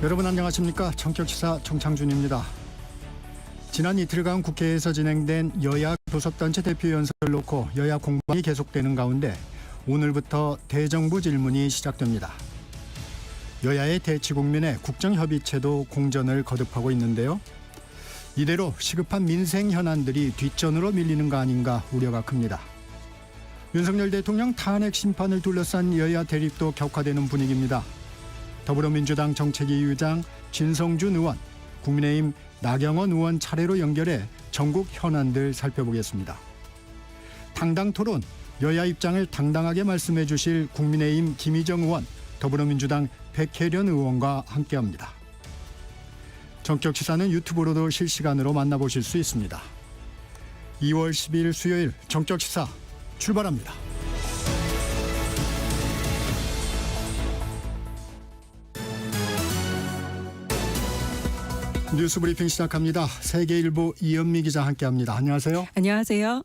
여러분 안녕하십니까? 청격시사 정창준입니다. 지난 이틀간 국회에서 진행된 여야 교섭단체 대표 연설을 놓고 여야 공방이 계속되는 가운데 오늘부터 대정부 질문이 시작됩니다. 여야의 대치 국면에 국정협의체도 공전을 거듭하고 있는데요. 이대로 시급한 민생 현안들이 뒷전으로 밀리는 거 아닌가 우려가 큽니다. 윤석열 대통령 탄핵 심판을 둘러싼 여야 대립도 격화되는 분위기입니다. 더불어민주당 정책위의장 진성준 의원, 국민의힘 나경원 의원 차례로 연결해 전국 현안들 살펴보겠습니다. 당당 토론, 여야 입장을 당당하게 말씀해 주실 국민의힘 김희정 의원, 더불어민주당 백혜련 의원과 함께합니다. 정격시사는 유튜브로도 실시간으로 만나보실 수 있습니다. 2월 10일 수요일 정격시사 출발합니다. 뉴스브리핑 시작합니다. 세계일보 이현미 기자 함께합니다. 안녕하세요. 안녕하세요.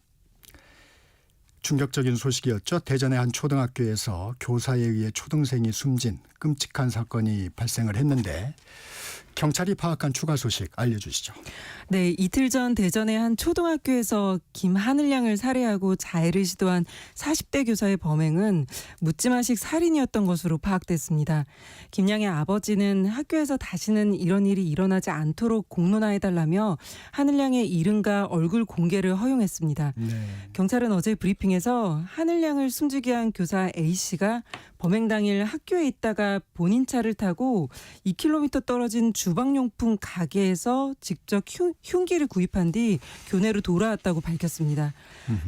충격적인 소식이었죠. 대전의 한 초등학교에서 교사에 의해 초등생이 숨진 끔찍한 사건이 발생을 했는데 경찰이 파악한 추가 소식 알려주시죠. 네, 이틀 전 대전의 한 초등학교에서 김하늘 양을 살해하고 자해를 시도한 40대 교사의 범행은 묻지마식 살인이었던 것으로 파악됐습니다. 김 양의 아버지는 학교에서 다시는 이런 일이 일어나지 않도록 공론화해달라며 하늘 양의 이름과 얼굴 공개를 허용했습니다. 네. 경찰은 어제 브리핑에서 하늘 양을 숨지게 한 교사 A씨가 범행 당일 학교에 있다가 본인 차를 타고 2km 떨어진 주방용품 가게에서 직접 흉기를 구입한 뒤 교내로 돌아왔다고 밝혔습니다.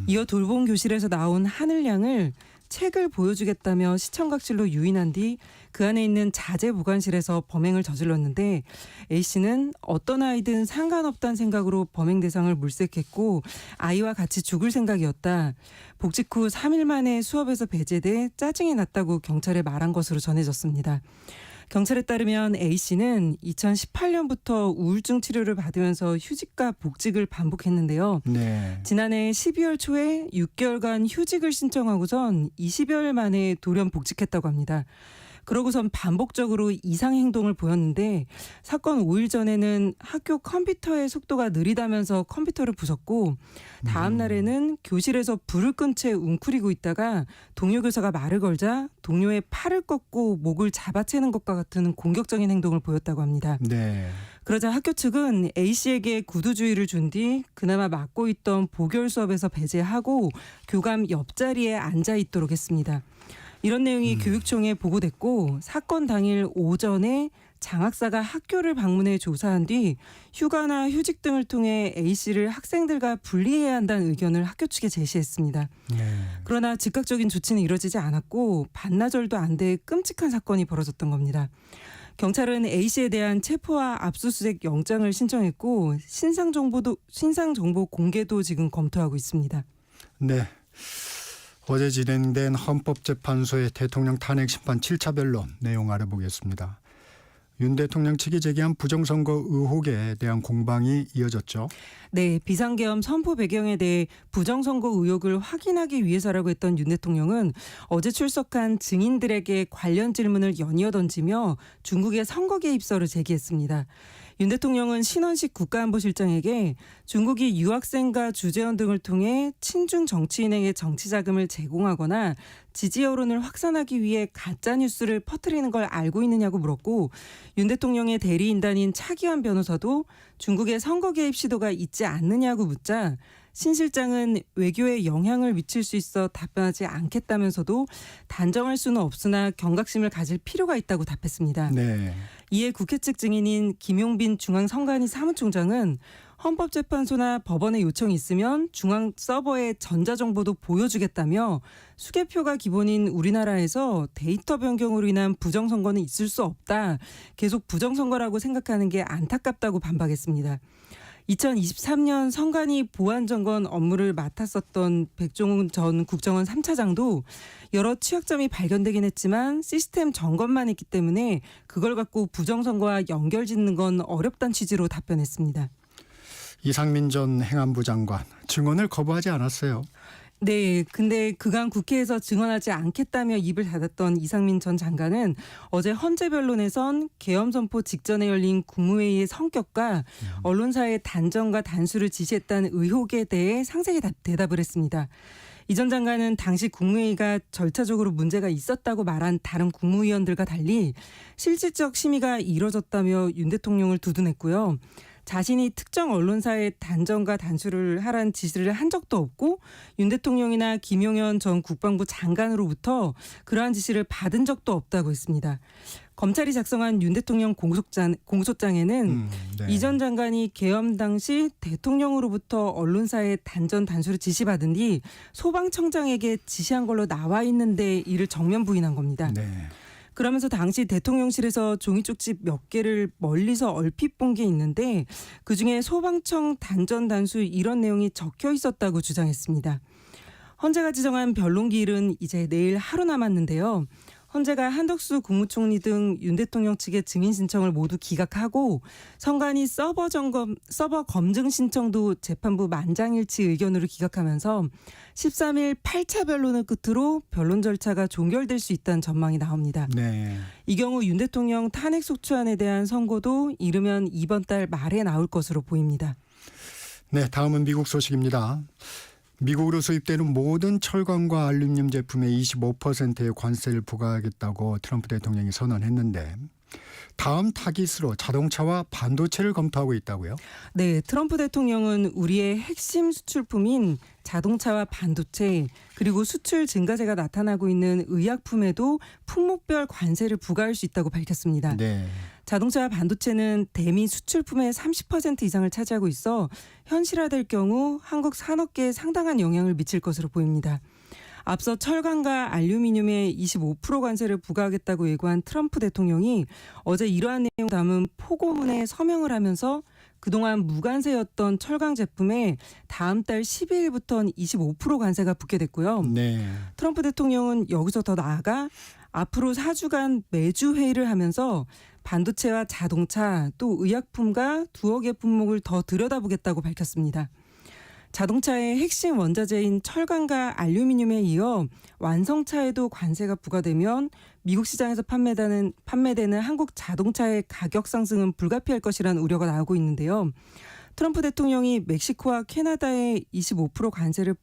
이어 돌봄 교실에서 나온 하늘 양을 책을 보여주겠다며 시청각실로 유인한 뒤 그 안에 있는 자재 보관실에서 범행을 저질렀는데 A씨는 어떤 아이든 상관없다는 생각으로 범행 대상을 물색했고 아이와 같이 죽을 생각이었다. 복직 후 3일 만에 수업에서 배제돼 짜증이 났다고 경찰에 말한 것으로 전해졌습니다. 경찰에 따르면 A씨는 2018년부터 우울증 치료를 받으면서 휴직과 복직을 반복했는데요. 네. 지난해 12월 초에 6개월간 휴직을 신청하고선 20여일 만에 돌연 복직했다고 합니다. 그러고선 반복적으로 이상 행동을 보였는데 사건 5일 전에는 학교 컴퓨터의 속도가 느리다면서 컴퓨터를 부쉈고 다음 날에는 교실에서 불을 끈 채 웅크리고 있다가 동료 교사가 말을 걸자 동료의 팔을 꺾고 목을 잡아채는 것과 같은 공격적인 행동을 보였다고 합니다. 네. 그러자 학교 측은 A씨에게 구두주의를 준 뒤 그나마 맡고 있던 보결 수업에서 배제하고 교감 옆자리에 앉아 있도록 했습니다. 이런 내용이 교육청에 보고됐고 사건 당일 오전에 장학사가 학교를 방문해 조사한 뒤 휴가나 휴직 등을 통해 A씨를 학생들과 분리해야 한다는 의견을 학교 측에 제시했습니다. 네. 그러나 즉각적인 조치는 이뤄지지 않았고 반나절도 안 돼 끔찍한 사건이 벌어졌던 겁니다. 경찰은 A씨에 대한 체포와 압수수색 영장을 신청했고 신상정보 공개도 지금 검토하고 있습니다. 네. 어제 진행된 헌법재판소의 대통령 탄핵 심판 7차 변론 내용 알아보겠습니다. 윤 대통령 측이 제기한 부정선거 의혹에 대한 공방이 이어졌죠. 네, 비상계엄 선포 배경에 대해 부정선거 의혹을 확인하기 위해서라고 했던 윤 대통령은 어제 출석한 증인들에게 관련 질문을 연이어 던지며 중국의 선거 개입설을 제기했습니다. 윤 대통령은 신원식 국가안보실장에게 중국이 유학생과 주재원 등을 통해 친중 정치인에게 정치 자금을 제공하거나 지지 여론을 확산하기 위해 가짜뉴스를 퍼뜨리는 걸 알고 있느냐고 물었고 윤 대통령의 대리인단인 차기환 변호사도 중국의 선거 개입 시도가 있지 않느냐고 묻자 신 실장은 외교에 영향을 미칠 수 있어 답변하지 않겠다면서도 단정할 수는 없으나 경각심을 가질 필요가 있다고 답했습니다. 네. 이에 국회 측 증인인 김용빈 중앙선관위 사무총장은 헌법재판소나 법원의 요청이 있으면 중앙 서버의 전자정보도 보여주겠다며 수개표가 기본인 우리나라에서 데이터 변경으로 인한 부정선거는 있을 수 없다. 계속 부정선거라고 생각하는 게 안타깝다고 반박했습니다. 2023년 선관위 보안점검 업무를 맡았었던 백종원 전 국정원 3차장도 여러 취약점이 발견되긴 했지만 시스템 점검만 했기 때문에 그걸 갖고 부정선거와 연결짓는 건 어렵다는 취지로 답변했습니다. 이상민 전 행안부 장관 증언을 거부하지 않았어요. 네, 근데 그간 국회에서 증언하지 않겠다며 입을 닫았던 이상민 전 장관은 어제 헌재 변론에선 계엄 선포 직전에 열린 국무회의의 성격과 언론사의 단정과 단수를 지시했다는 의혹에 대해 상세히 대답을 했습니다. 이 전 장관은 당시 국무회의가 절차적으로 문제가 있었다고 말한 다른 국무위원들과 달리 실질적 심의가 이뤄졌다며 윤 대통령을 두둔했고요. 자신이 특정 언론사의 단정과 단수를 하라는 지시를 한 적도 없고 윤 대통령이나 김용현 전 국방부 장관으로부터 그러한 지시를 받은 적도 없다고 했습니다. 검찰이 작성한 윤 대통령 공소장에는 네. 이 전 장관이 계엄 당시 대통령으로부터 언론사의 단전 단수를 지시받은 뒤 소방청장에게 지시한 걸로 나와 있는데 이를 정면 부인한 겁니다. 네. 그러면서 당시 대통령실에서 종이 쪽지 몇 개를 멀리서 얼핏 본 게 있는데 그중에 소방청 단전 단수 이런 내용이 적혀 있었다고 주장했습니다. 헌재가 지정한 변론기일은 이제 내일 하루 남았는데요. 헌재가 한덕수 국무총리 등 윤 대통령 측의 증인 신청을 모두 기각하고 선관위 서버 검증 신청도 재판부 만장일치 의견으로 기각하면서 13일 8차 변론을 끝으로 변론 절차가 종결될 수 있다는 전망이 나옵니다. 네. 이 경우 윤 대통령 탄핵 소추안에 대한 선고도 이르면 이번 달 말에 나올 것으로 보입니다. 네, 다음은 미국 소식입니다. 미국으로 수입되는 모든 철강과 알루미늄 제품에 25%의 관세를 부과하겠다고 트럼프 대통령이 선언했는데 다음 타깃으로 자동차와 반도체를 검토하고 있다고요? 네, 트럼프 대통령은 우리의 핵심 수출품인 자동차와 반도체 그리고 수출 증가세가 나타나고 있는 의약품에도 품목별 관세를 부과할 수 있다고 밝혔습니다. 네. 자동차와 반도체는 대미 수출품의 30% 이상을 차지하고 있어 현실화될 경우 한국 산업계에 상당한 영향을 미칠 것으로 보입니다. 앞서 철강과 알루미늄에 25% 관세를 부과하겠다고 예고한 트럼프 대통령이 어제 이러한 내용을 담은 포고문에 서명을 하면서 그동안 무관세였던 철강 제품에 다음 달 12일부터는 25% 관세가 붙게 됐고요. 네. 트럼프 대통령은 여기서 더 나아가 앞으로 4주간 매주 회의를 하면서 반도체와 자동차 또 의약품과 두어 개 품목을 더 들여다보겠다고 밝혔습니다. 자동차의 핵심 원자재인 철강과 알루미늄에 이어 완성차에도 관세가 부과되면 미국 시장에서 판매되는 한국 자동차의 가격 상승은 불가피할 것이라는 우려가 나오고 있는데요. 트럼프 대통령이 멕시코와 캐나다에 25% 관세를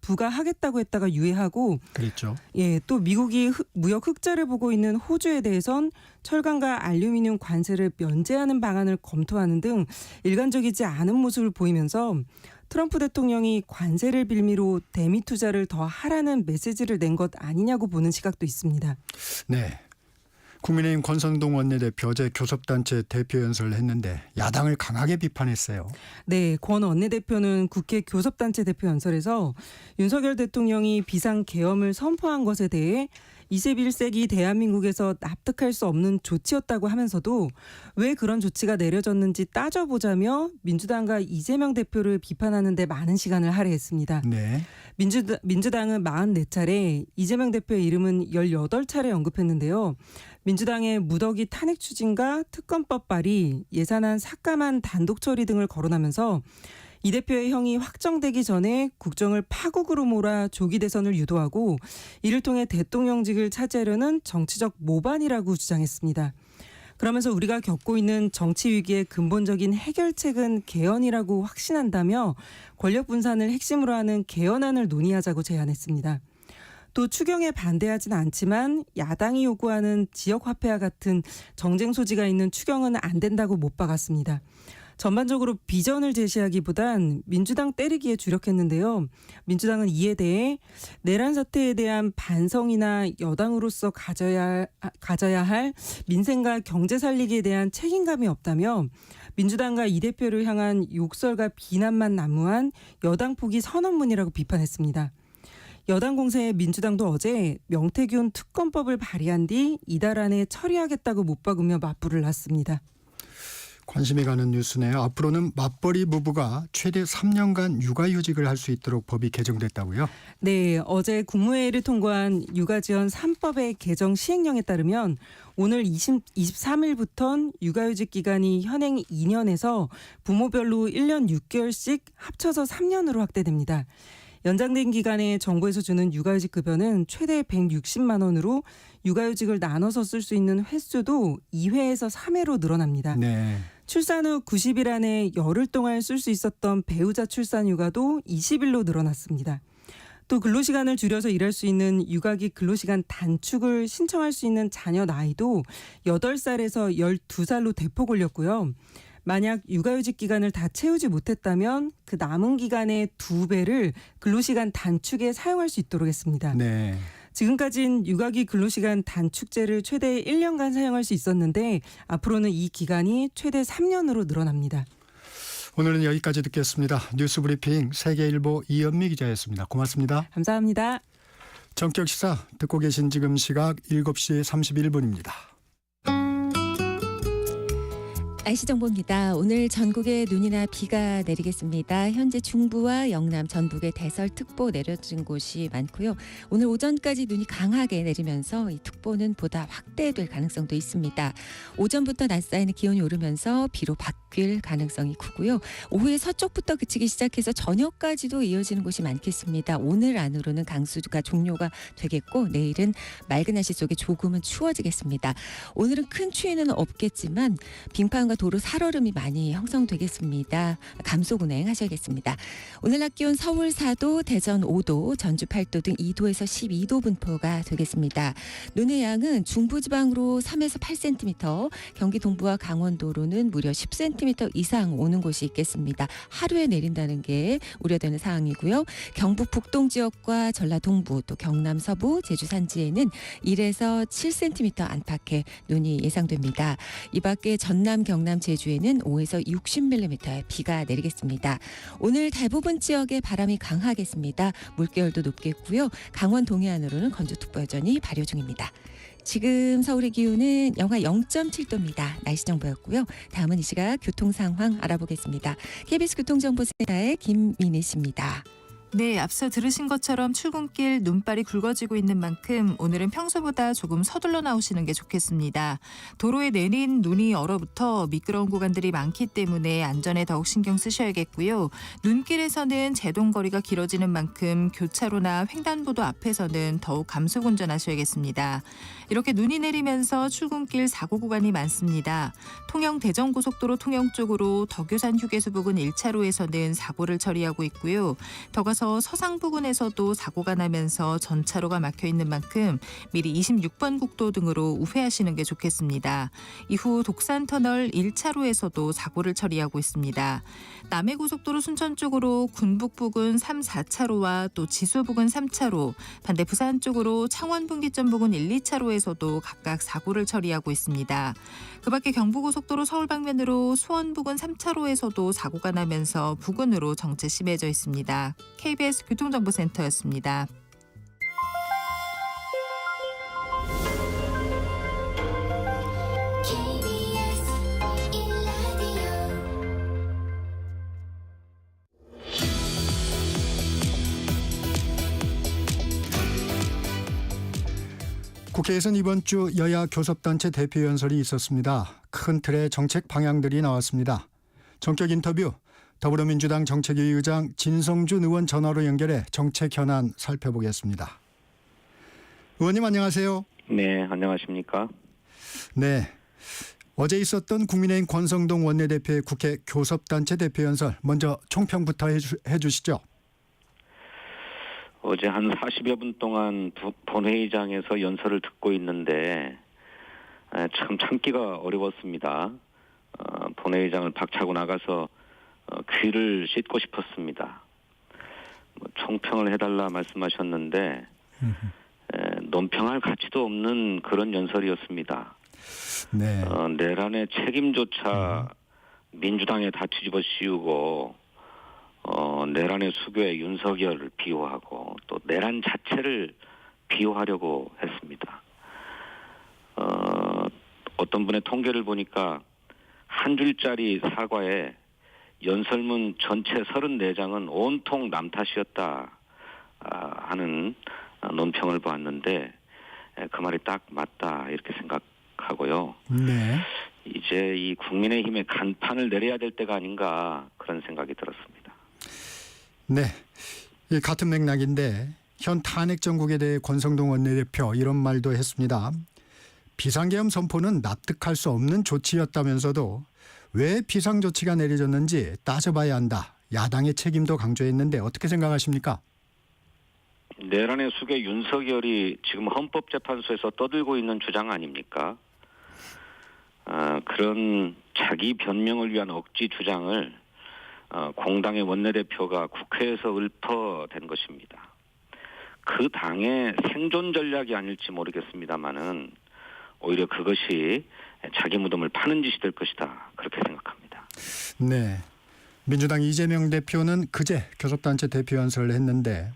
부과하겠다고 했다가 유예하고 그랬죠. 예, 또 미국이 무역 흑자를 보고 있는 호주에 대해선 철강과 알루미늄 관세를 면제하는 방안을 검토하는 등 일관적이지 않은 모습을 보이면서 트럼프 대통령이 관세를 빌미로 대미 투자를 더 하라는 메시지를 낸 것 아니냐고 보는 시각도 있습니다. 네. 국민의힘 권성동 원내대표 어제 교섭단체 대표 연설을 했는데 야당을 강하게 비판했어요. 네, 권 원내대표는 국회 교섭단체 대표 연설에서 윤석열 대통령이 비상계엄을 선포한 것에 대해 21세기 대한민국에서 납득할 수 없는 조치였다고 하면서도 왜 그런 조치가 내려졌는지 따져보자며 민주당과 이재명 대표를 비판하는 데 많은 시간을 할애했습니다. 네. 민주당은 44차례, 이재명 대표의 이름은 18차례 언급했는데요. 민주당의 무더기 탄핵 추진과 특검법 발의, 예산안 삭감한 단독 처리 등을 거론하면서 이 대표의 형이 확정되기 전에 국정을 파국으로 몰아 조기 대선을 유도하고 이를 통해 대통령직을 차지하려는 정치적 모반이라고 주장했습니다. 그러면서 우리가 겪고 있는 정치 위기의 근본적인 해결책은 개헌이라고 확신한다며 권력 분산을 핵심으로 하는 개헌안을 논의하자고 제안했습니다. 또 추경에 반대하진 않지만 야당이 요구하는 지역화폐와 같은 정쟁 소지가 있는 추경은 안 된다고 못 박았습니다. 전반적으로 비전을 제시하기보단 민주당 때리기에 주력했는데요. 민주당은 이에 대해 내란 사태에 대한 반성이나 여당으로서 가져야 할 민생과 경제 살리기에 대한 책임감이 없다며 민주당과 이 대표를 향한 욕설과 비난만 난무한 여당 포기 선언문이라고 비판했습니다. 여당 공세에 민주당도 어제 명태균 특검법을 발의한 뒤 이달 안에 처리하겠다고 못 박으며 맞불을 놨습니다. 관심이 가는 뉴스네요. 앞으로는 맞벌이 부부가 최대 3년간 육아휴직을 할 수 있도록 법이 개정됐다고요? 네, 어제 국무회의를 통과한 육아지원 3법의 개정 시행령에 따르면 오늘 23일부터는 육아휴직 기간이 현행 2년에서 부모별로 1년 6개월씩 합쳐서 3년으로 확대됩니다. 연장된 기간에 정부에서 주는 육아휴직 급여는 최대 160만 원으로 육아휴직을 나눠서 쓸 수 있는 횟수도 2회에서 3회로 늘어납니다. 네. 출산 후 90일 안에 열흘 동안 쓸 수 있었던 배우자 출산 휴가도 20일로 늘어났습니다. 또 근로시간을 줄여서 일할 수 있는 육아기 근로시간 단축을 신청할 수 있는 자녀 나이도 8살에서 12살로 대폭 올렸고요. 만약 육아휴직 기간을 다 채우지 못했다면 그 남은 기간의 2배를 근로시간 단축에 사용할 수 있도록 했습니다. 네. 지금까지는 육아기 근로시간 단축제를 최대 1년간 사용할 수 있었는데 앞으로는 이 기간이 최대 3년으로 늘어납니다. 오늘은 여기까지 듣겠습니다. 뉴스브리핑 세계일보 이현미 기자였습니다. 고맙습니다. 감사합니다. 전격시사 듣고 계신 지금 시각 7시 31분입니다. 날씨 정보입니다. 오늘 전국에 눈이나 비가 내리겠습니다. 현재 중부와 영남, 전북에 대설특보 내려진 곳이 많고요. 오늘 오전까지 눈이 강하게 내리면서 이 특보는 보다 확대될 가능성도 있습니다. 오전부터 낮 사이는 기온이 오르면서 비로 바뀔 가능성이 크고요. 오후에 서쪽부터 그치기 시작해서 저녁까지도 이어지는 곳이 많겠습니다. 오늘 안으로는 강수가 종료가 되겠고 내일은 맑은 날씨 속에 조금은 추워지겠습니다. 오늘은 큰 추위는 없겠지만 빙판과 도로 살얼음이 많이 형성되겠습니다. 감속 운행하셔야겠습니다. 오늘 낮 기온 서울 4도, 대전 5도, 전주 8도 등 2도에서 12도 분포가 되겠습니다. 눈의 양은 중부지방으로 3에서 8cm, 경기 동부와 강원도로는 무려 10cm 이상 오는 곳이 있겠습니다. 하루에 내린다는 게 우려되는 상황이고요. 경북 북동 지역과 전라 동부, 또 경남 서부, 제주 산지에는 1에서 7cm 안팎의 눈이 예상됩니다. 이 밖에 전남, 경남, 제주에는 5에서 60mm의 비가 내리겠습니다. 오늘 대부분 지역에 바람이 강하겠습니다. 물결도 높겠고요. 강원 동해안으로는 건조특보 여전히 발효 중입니다. 지금 서울의 기온은 영하 0.7도입니다. 날씨 정보였고요. 다음은 이 시각 교통 상황 알아보겠습니다. KBS 교통정보센터의 김민희 씨입니다. 네, 앞서 들으신 것처럼 출근길 눈발이 굵어지고 있는 만큼 오늘은 평소보다 조금 서둘러 나오시는 게 좋겠습니다. 도로에 내린 눈이 얼어붙어 미끄러운 구간들이 많기 때문에 안전에 더욱 신경 쓰셔야겠고요. 눈길에서는 제동거리가 길어지는 만큼 교차로나 횡단보도 앞에서는 더욱 감속 운전하셔야겠습니다. 이렇게 눈이 내리면서 출근길 사고 구간이 많습니다. 통영 대전고속도로 통영 쪽으로 덕유산 휴게소 부근 1차로에서는 사고를 처리하고 있고요. 더 가서 서상 부근에서도 사고가 나면서 전차로가 막혀 있는 만큼 미리 26번 국도 등으로 우회하시는 게 좋겠습니다. 이후 독산터널 1차로에서도 사고를 처리하고 있습니다. 남해고속도로 순천 쪽으로 군북 부근 3, 4차로와 또 지수 부근 3차로, 반대 부산 쪽으로 창원 분기점 부근 1, 2차로에서도 각각 사고를 처리하고 있습니다. 그 밖에 경부고속도로 서울 방면으로 수원 부근 3차로에서도 사고가 나면서 부근으로 정체 심해져 있습니다. KBS 교통정보센터였습니다. 국회에서는 이번 주 여야 교섭단체 대표연설이 있었습니다. 큰 틀의 정책 방향들이 나왔습니다. 전격 인터뷰 더불어민주당 정책위 의장 진성준 의원 전화로 연결해 정책 현안 살펴보겠습니다. 의원님 안녕하세요. 네, 안녕하십니까? 네. 어제 있었던 국민의힘 권성동 원내대표의 국회 교섭단체 대표연설 먼저 총평부터 해주시죠. 어제 한 40여 분 동안 본회의장에서 연설을 듣고 있는데 참 참기가 어려웠습니다. 본회의장을 박차고 나가서 귀를 씻고 싶었습니다. 총평을 해달라 말씀하셨는데 논평할 가치도 없는 그런 연설이었습니다. 네. 내란의 책임조차 민주당에 다 뒤집어 씌우고 내란의 수교에 윤석열을 비호하고 또 내란 자체를 비호하려고 했습니다. 어떤 분의 통계를 보니까 한 줄짜리 사과에 연설문 전체 34장은 온통 남 탓이었다 하는 논평을 보았는데 그 말이 딱 맞다 이렇게 생각하고요. 네. 이제 이 국민의힘의 간판을 내려야 될 때가 아닌가 그런 생각이 들었습니다. 네. 이 같은 맥락인데 현 탄핵 정국에 대해 권성동 원내대표 이런 말도 했습니다. 비상계엄 선포는 납득할 수 없는 조치였다면서도 왜 비상조치가 내려졌는지 따져봐야 한다. 야당의 책임도 강조했는데 어떻게 생각하십니까? 내란의 수괴 윤석열이 지금 헌법재판소에서 떠들고 있는 주장 아닙니까? 그런 자기 변명을 위한 억지 주장을 공당의 원내대표가 국회에서 읊어댄 것입니다. 그 당의 생존 전략이 아닐지 모르겠습니다만은 오히려 그것이 자기 무덤을 파는 짓이 될 것이다. 그렇게 생각합니다. 네. 민주당 이재명 대표는 그제 교섭단체 대표연설을 했는데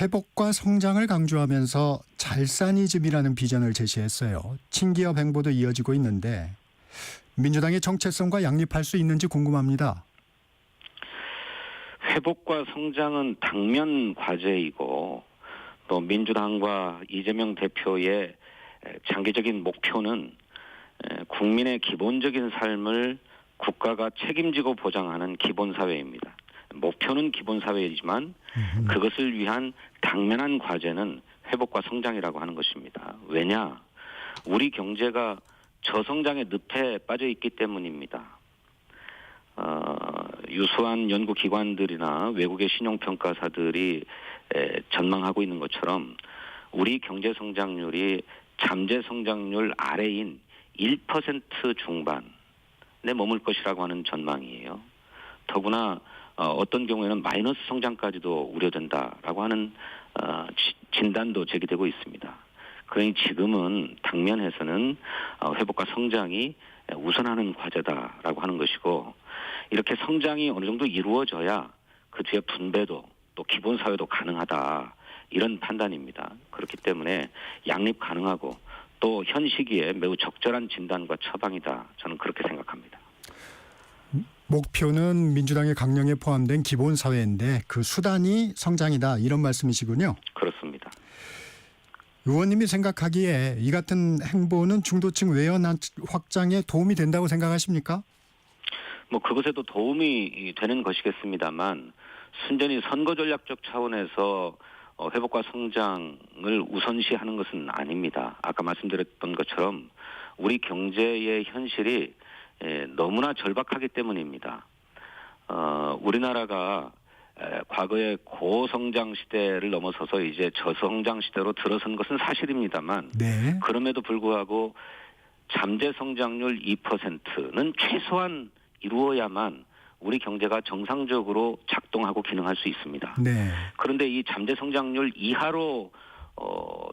회복과 성장을 강조하면서 잘사니즘이라는 비전을 제시했어요. 친기업 행보도 이어지고 있는데 민주당의 정체성과 양립할 수 있는지 궁금합니다. 회복과 성장은 당면 과제이고 또 민주당과 이재명 대표의 장기적인 목표는 국민의 기본적인 삶을 국가가 책임지고 보장하는 기본사회입니다. 목표는 기본사회이지만 그것을 위한 당면한 과제는 회복과 성장이라고 하는 것입니다. 왜냐? 우리 경제가 저성장의 늪에 빠져 있기 때문입니다. 유수한 연구기관들이나 외국의 신용평가사들이 전망하고 있는 것처럼 우리 경제 성장률이 잠재 성장률 아래인 1% 중반에 머물 것이라고 하는 전망이에요. 더구나 어떤 경우에는 마이너스 성장까지도 우려된다라고 하는 진단도 제기되고 있습니다. 그러니 지금은 당면에서는 회복과 성장이 우선하는 과제다라고 하는 것이고 이렇게 성장이 어느 정도 이루어져야 그 뒤에 분배도 또 기본사회도 가능하다. 이런 판단입니다. 그렇기 때문에 양립 가능하고 또 현 시기에 매우 적절한 진단과 처방이다. 저는 그렇게 생각합니다. 목표는 민주당의 강령에 포함된 기본사회인데 그 수단이 성장이다. 이런 말씀이시군요. 그렇습니다. 의원님이 생각하기에 이 같은 행보는 중도층 외연 확장에 도움이 된다고 생각하십니까? 그것에도 도움이 되는 것이겠습니다만 순전히 선거 전략적 차원에서 회복과 성장을 우선시하는 것은 아닙니다. 아까 말씀드렸던 것처럼 우리 경제의 현실이 너무나 절박하기 때문입니다. 우리나라가 과거의 고성장 시대를 넘어서서 이제 저성장 시대로 들어선 것은 사실입니다만 네. 그럼에도 불구하고 잠재 성장률 2%는 최소한 이루어야만 우리 경제가 정상적으로 작동하고 기능할 수 있습니다. 네. 그런데 이 잠재 성장률 이하로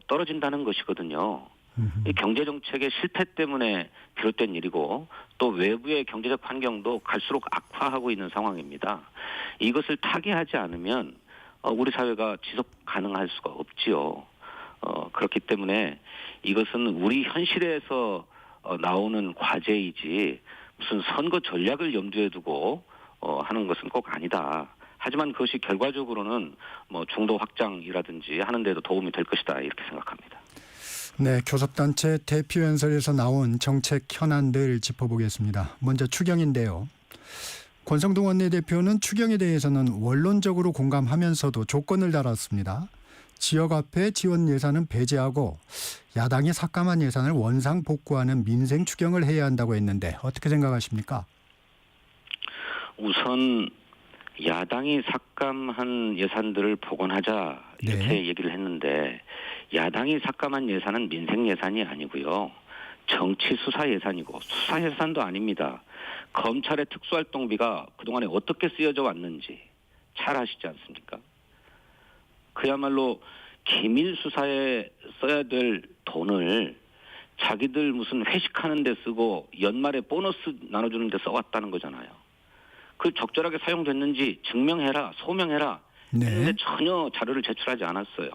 떨어진다는 것이거든요. 이 경제 정책의 실패 때문에 비롯된 일이고 또 외부의 경제적 환경도 갈수록 악화하고 있는 상황입니다. 이것을 타개하지 않으면 우리 사회가 지속 가능할 수가 없지요. 그렇기 때문에 이것은 우리 현실에서 나오는 과제이지 무슨 선거 전략을 염두에 두고 하는 것은 꼭 아니다. 하지만 그것이 결과적으로는 중도 확장이라든지 하는 데도 도움이 될 것이다. 이렇게 생각합니다. 네, 교섭단체 대표연설에서 나온 정책 현안들 짚어보겠습니다. 먼저 추경인데요. 권성동 원내대표는 추경에 대해서는 원론적으로 공감하면서도 조건을 달았습니다. 지역화폐 지원 예산은 배제하고 야당이 삭감한 예산을 원상 복구하는 민생 추경을 해야 한다고 했는데 어떻게 생각하십니까? 우선 야당이 삭감한 예산들을 복원하자 이렇게 네. 얘기를 했는데 야당이 삭감한 예산은 민생 예산이 아니고요. 정치 수사 예산이고 수사 예산도 아닙니다. 검찰의 특수활동비가 그동안에 어떻게 쓰여져 왔는지 잘 아시지 않습니까? 그야말로 기밀 수사에 써야 될 돈을 자기들 무슨 회식하는 데 쓰고 연말에 보너스 나눠주는 데 써왔다는 거잖아요. 그 적절하게 사용됐는지 증명해라, 소명해라 했는데 네. 전혀 자료를 제출하지 않았어요.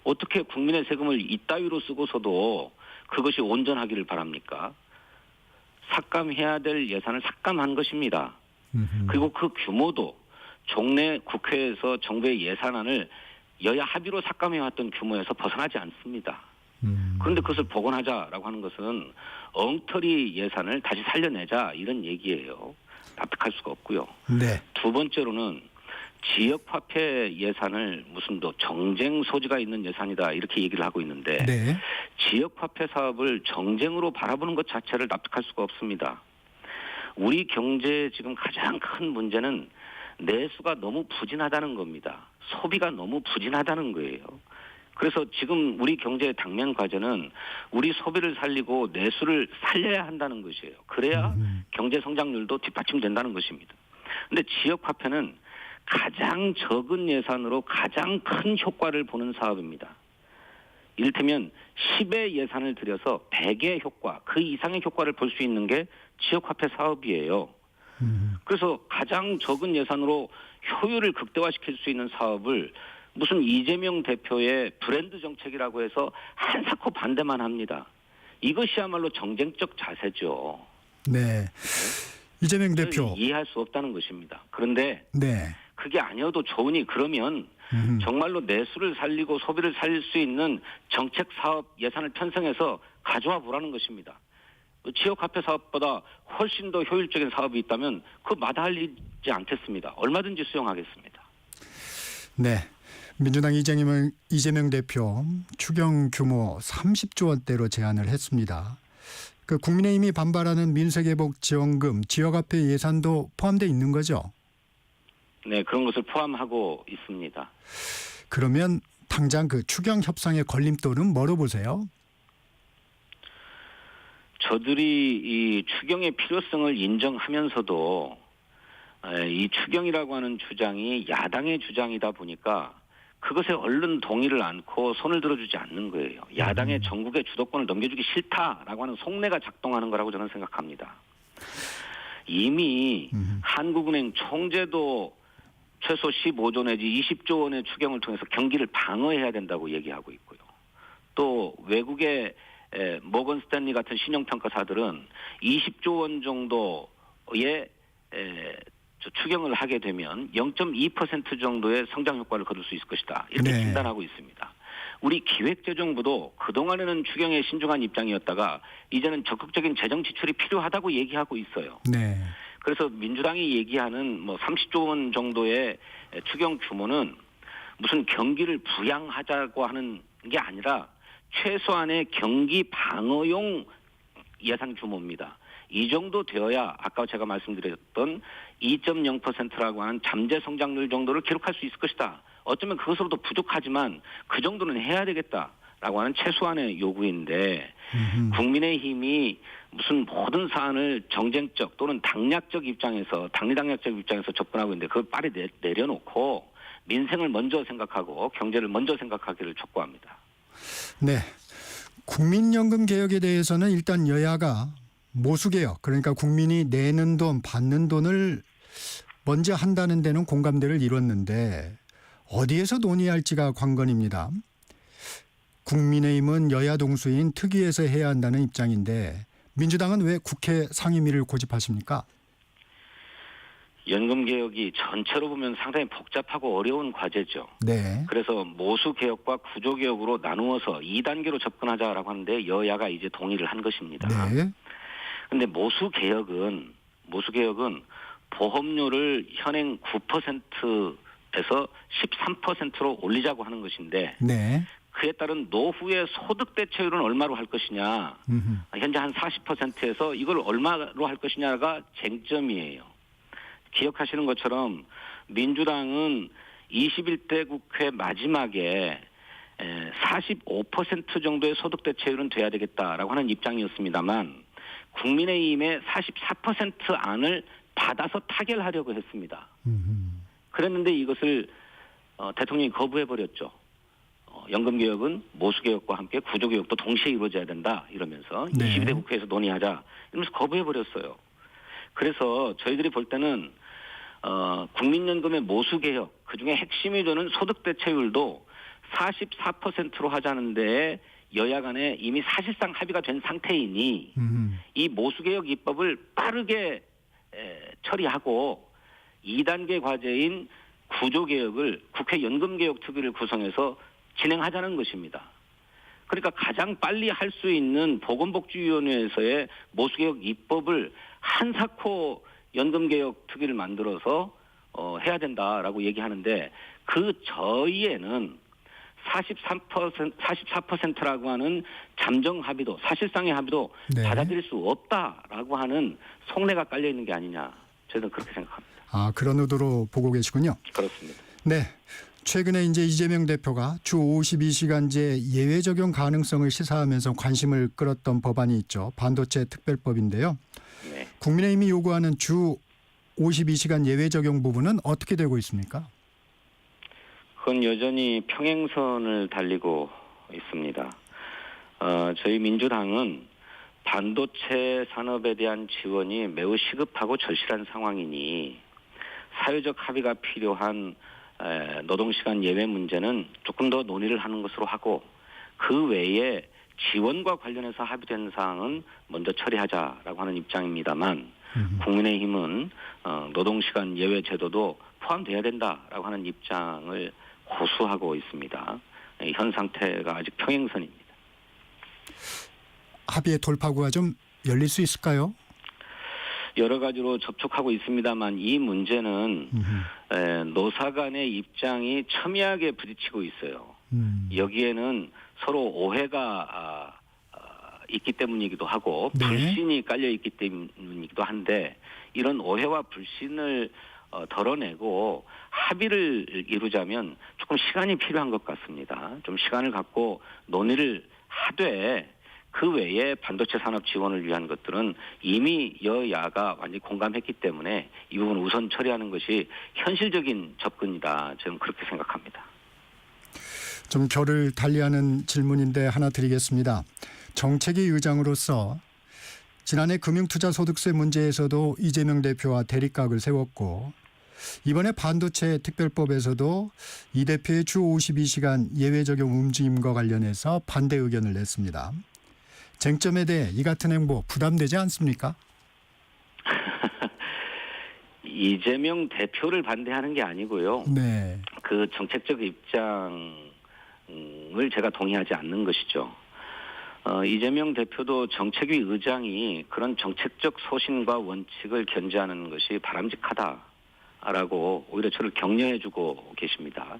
어떻게 국민의 세금을 이따위로 쓰고서도 그것이 온전하기를 바랍니까? 삭감해야 될 예산을 삭감한 것입니다. 그리고 그 규모도 종래 국회에서 정부의 예산안을 여야 합의로 삭감해왔던 규모에서 벗어나지 않습니다. 그런데 그것을 복원하자라고 하는 것은 엉터리 예산을 다시 살려내자 이런 얘기예요. 납득할 수가 없고요. 네. 두 번째로는 지역화폐 예산을 무슨 또 정쟁 소지가 있는 예산이다 이렇게 얘기를 하고 있는데 네. 지역화폐 사업을 정쟁으로 바라보는 것 자체를 납득할 수가 없습니다. 우리 경제의 지금 가장 큰 문제는 내수가 너무 부진하다는 겁니다. 소비가 너무 부진하다는 거예요. 그래서 지금 우리 경제의 당면 과제는 우리 소비를 살리고 내수를 살려야 한다는 것이에요. 그래야 경제 성장률도 뒷받침된다는 것입니다. 그런데 지역화폐는 가장 적은 예산으로 가장 큰 효과를 보는 사업입니다. 이를테면 10의 예산을 들여서 100의 효과, 그 이상의 효과를 볼 수 있는 게 지역화폐 사업이에요. 그래서 가장 적은 예산으로 효율을 극대화시킬 수 있는 사업을 무슨 이재명 대표의 브랜드 정책이라고 해서 한사코 반대만 합니다. 이것이야말로 정쟁적 자세죠. 네. 이재명 대표. 이해할 수 없다는 것입니다. 그런데 네. 그게 아니어도 좋으니 그러면 정말로 내수를 살리고 소비를 살릴 수 있는 정책 사업 예산을 편성해서 가져와 보라는 것입니다. 지역화폐 사업보다 훨씬 더 효율적인 사업이 있다면 그거 마다하지 않겠습니다. 얼마든지 수용하겠습니다. 네. 민주당 이재명 대표 추경 규모 30조 원대로 제안을 했습니다. 그 국민의힘이 반발하는 민생회복지원금, 지역화폐 예산도 포함되어 있는 거죠? 네, 그런 것을 포함하고 있습니다. 그러면 당장 그 추경 협상의 걸림돌은 뭐로 보세요? 저들이 이 추경의 필요성을 인정하면서도 이 추경이라고 하는 주장이 야당의 주장이다 보니까 그것에 얼른 동의를 않고 손을 들어주지 않는 거예요. 야당의 전국의 주도권을 넘겨주기 싫다라고 하는 속내가 작동하는 거라고 저는 생각합니다. 이미 한국은행 총재도 최소 15조 내지 20조 원의 추경을 통해서 경기를 방어해야 된다고 얘기하고 있고요. 또 외국의 모건 스탠리 같은 신용평가사들은 20조 원 정도의 추경을 하게 되면 0.2% 정도의 성장 효과를 거둘 수 있을 것이다. 이렇게 네. 진단하고 있습니다. 우리 기획재정부도 그동안에는 추경에 신중한 입장이었다가 이제는 적극적인 재정 지출이 필요하다고 얘기하고 있어요. 네. 그래서 민주당이 얘기하는 뭐 30조 원 정도의 추경 규모는 무슨 경기를 부양하자고 하는 게 아니라 최소한의 경기 방어용 예산 규모입니다. 이 정도 되어야 아까 제가 말씀드렸던 2.0%라고 하는 잠재 성장률 정도를 기록할 수 있을 것이다. 어쩌면 그것으로도 부족하지만 그 정도는 해야 되겠다라고 하는 최소한의 요구인데 국민의힘이 무슨 모든 사안을 정쟁적 또는 당략적 입장에서 당리당략적 입장에서 접근하고 있는데 그걸 빨리 내려놓고 민생을 먼저 생각하고 경제를 먼저 생각하기를 촉구합니다. 네. 국민연금 개혁에 대해서는 일단 여야가 모수개혁, 그러니까 국민이 내는 돈, 받는 돈을 먼저 한다는 데는 공감대를 이뤘는데 어디에서 논의할지가 관건입니다. 국민의힘은 여야 동수인 특위에서 해야 한다는 입장인데 민주당은 왜 국회 상임위를 고집하십니까? 연금개혁이 전체로 보면 상당히 복잡하고 어려운 과제죠. 네. 그래서 모수개혁과 구조개혁으로 나누어서 2단계로 접근하자라고 하는데 여야가 이제 동의를 한 것입니다. 네. 그런데 모수개혁은 보험료를 현행 9%에서 13%로 올리자고 하는 것인데 네. 그에 따른 노후의 소득 대체율은 얼마로 할 것이냐. 현재 한 40%에서 이걸 얼마로 할 것이냐가 쟁점이에요. 기억하시는 것처럼 민주당은 21대 국회 마지막에 45% 정도의 소득 대체율은 돼야 되겠다라고 하는 입장이었습니다만 국민의힘의 44% 안을 받아서 타결하려고 했습니다. 그랬는데 이것을 대통령이 거부해버렸죠. 연금개혁은 모수개혁과 함께 구조개혁도 동시에 이루어져야 된다 이러면서 네. 22대 국회에서 논의하자 이러면서 거부해버렸어요. 그래서 저희들이 볼 때는 국민연금의 모수개혁 그중에 핵심이 되는 소득대체율도 44%로 하자는데 여야 간에 이미 사실상 합의가 된 상태이니 이 모수개혁 입법을 빠르게 처리하고 2단계 과제인 구조개혁을 국회 연금개혁특위를 구성해서 진행하자는 것입니다. 그러니까 가장 빨리 할 수 있는 보건복지위원회에서의 모수개혁 입법을 한사코 연금개혁특위를 만들어서 해야 된다라고 얘기하는데 그 저희에는 44%라고 하는 잠정 합의도 사실상의 합의도 네. 받아들일 수 없다라고 하는 속내가 깔려 있는 게 아니냐 저는 그렇게 생각합니다. 아, 그런 의도로 보고 계시군요. 그렇습니다. 네. 최근에 이제 이재명 대표가 주 52시간제 예외 적용 가능성을 시사하면서 관심을 끌었던 법안이 있죠. 반도체 특별법인데요. 네. 국민의힘이 요구하는 주 52시간 예외 적용 부분은 어떻게 되고 있습니까? 그건 여전히 평행선을 달리고 있습니다. 저희 민주당은 반도체 산업에 대한 지원이 매우 시급하고 절실한 상황이니 사회적 합의가 필요한 노동시간 예외 문제는 조금 더 논의를 하는 것으로 하고 그 외에 지원과 관련해서 합의된 사항은 먼저 처리하자라고 하는 입장입니다만 국민의힘은 노동시간 예외 제도도 포함돼야 된다라고 하는 입장을 고수하고 있습니다. 현 상태가 아직 평행선입니다. 합의의 돌파구가 좀 열릴 수 있을까요? 여러 가지로 접촉하고 있습니다만 이 문제는 노사 간의 입장이 첨예하게 부딪히고 있어요. 여기에는 서로 오해가 있기 때문이기도 하고 네. 불신이 깔려 있기 때문이기도 한데 이런 오해와 불신을 덜어내고 합의를 이루자면 조금 시간이 필요한 것 같습니다. 좀 시간을 갖고 논의를 하되 그 외에 반도체 산업 지원을 위한 것들은 이미 여야가 완전히 공감했기 때문에 이 부분을 우선 처리하는 것이 현실적인 접근이다. 저는 그렇게 생각합니다. 좀 결을 달리하는 질문인데 하나 드리겠습니다. 정책위 의장으로서 지난해 금융투자소득세 문제에서도 이재명 대표와 대립각을 세웠고 이번에 반도체 특별법에서도 이 대표의 주 52시간 예외 적용 움직임과 관련해서 반대 의견을 냈습니다. 쟁점에 대해 이 같은 행보 부담되지 않습니까? 이재명 대표를 반대하는 게 아니고요. 네. 그 정책적 입장을 제가 동의하지 않는 것이죠. 이재명 대표도 정책위 의장이 그런 정책적 소신과 원칙을 견지하는 것이 바람직하다라고 오히려 저를 격려해주고 계십니다.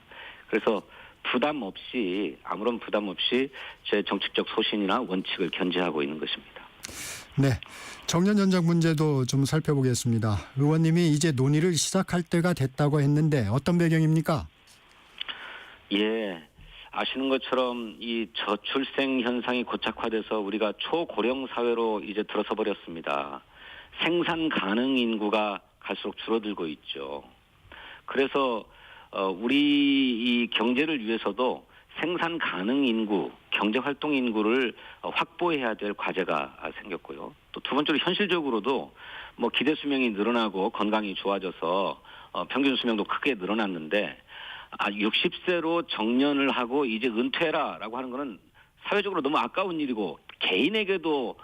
그래서 부담 없이 아무런 부담 없이 제 정책적 소신이나 원칙을 견지하고 있는 것입니다. 네. 정년 연장 문제도 좀 살펴보겠습니다. 의원님이 이제 논의를 시작할 때가 됐다고 했는데 어떤 배경입니까? 예. 아시는 것처럼 이 저출생 현상이 고착화돼서 우리가 초고령 사회로 이제 들어서 버렸습니다. 생산 가능 인구가 갈수록 줄어들고 있죠. 그래서 우리 이 경제를 위해서도 생산 가능 인구, 경제 활동 인구를 확보해야 될 과제가 생겼고요. 또 두 번째로 현실적으로도 뭐 기대 수명이 늘어나고 건강이 좋아져서 평균 수명도 크게 늘어났는데 60세로 정년을 하고 이제 은퇴라라고 하는 거는 사회적으로 너무 아까운 일이고 개인에게도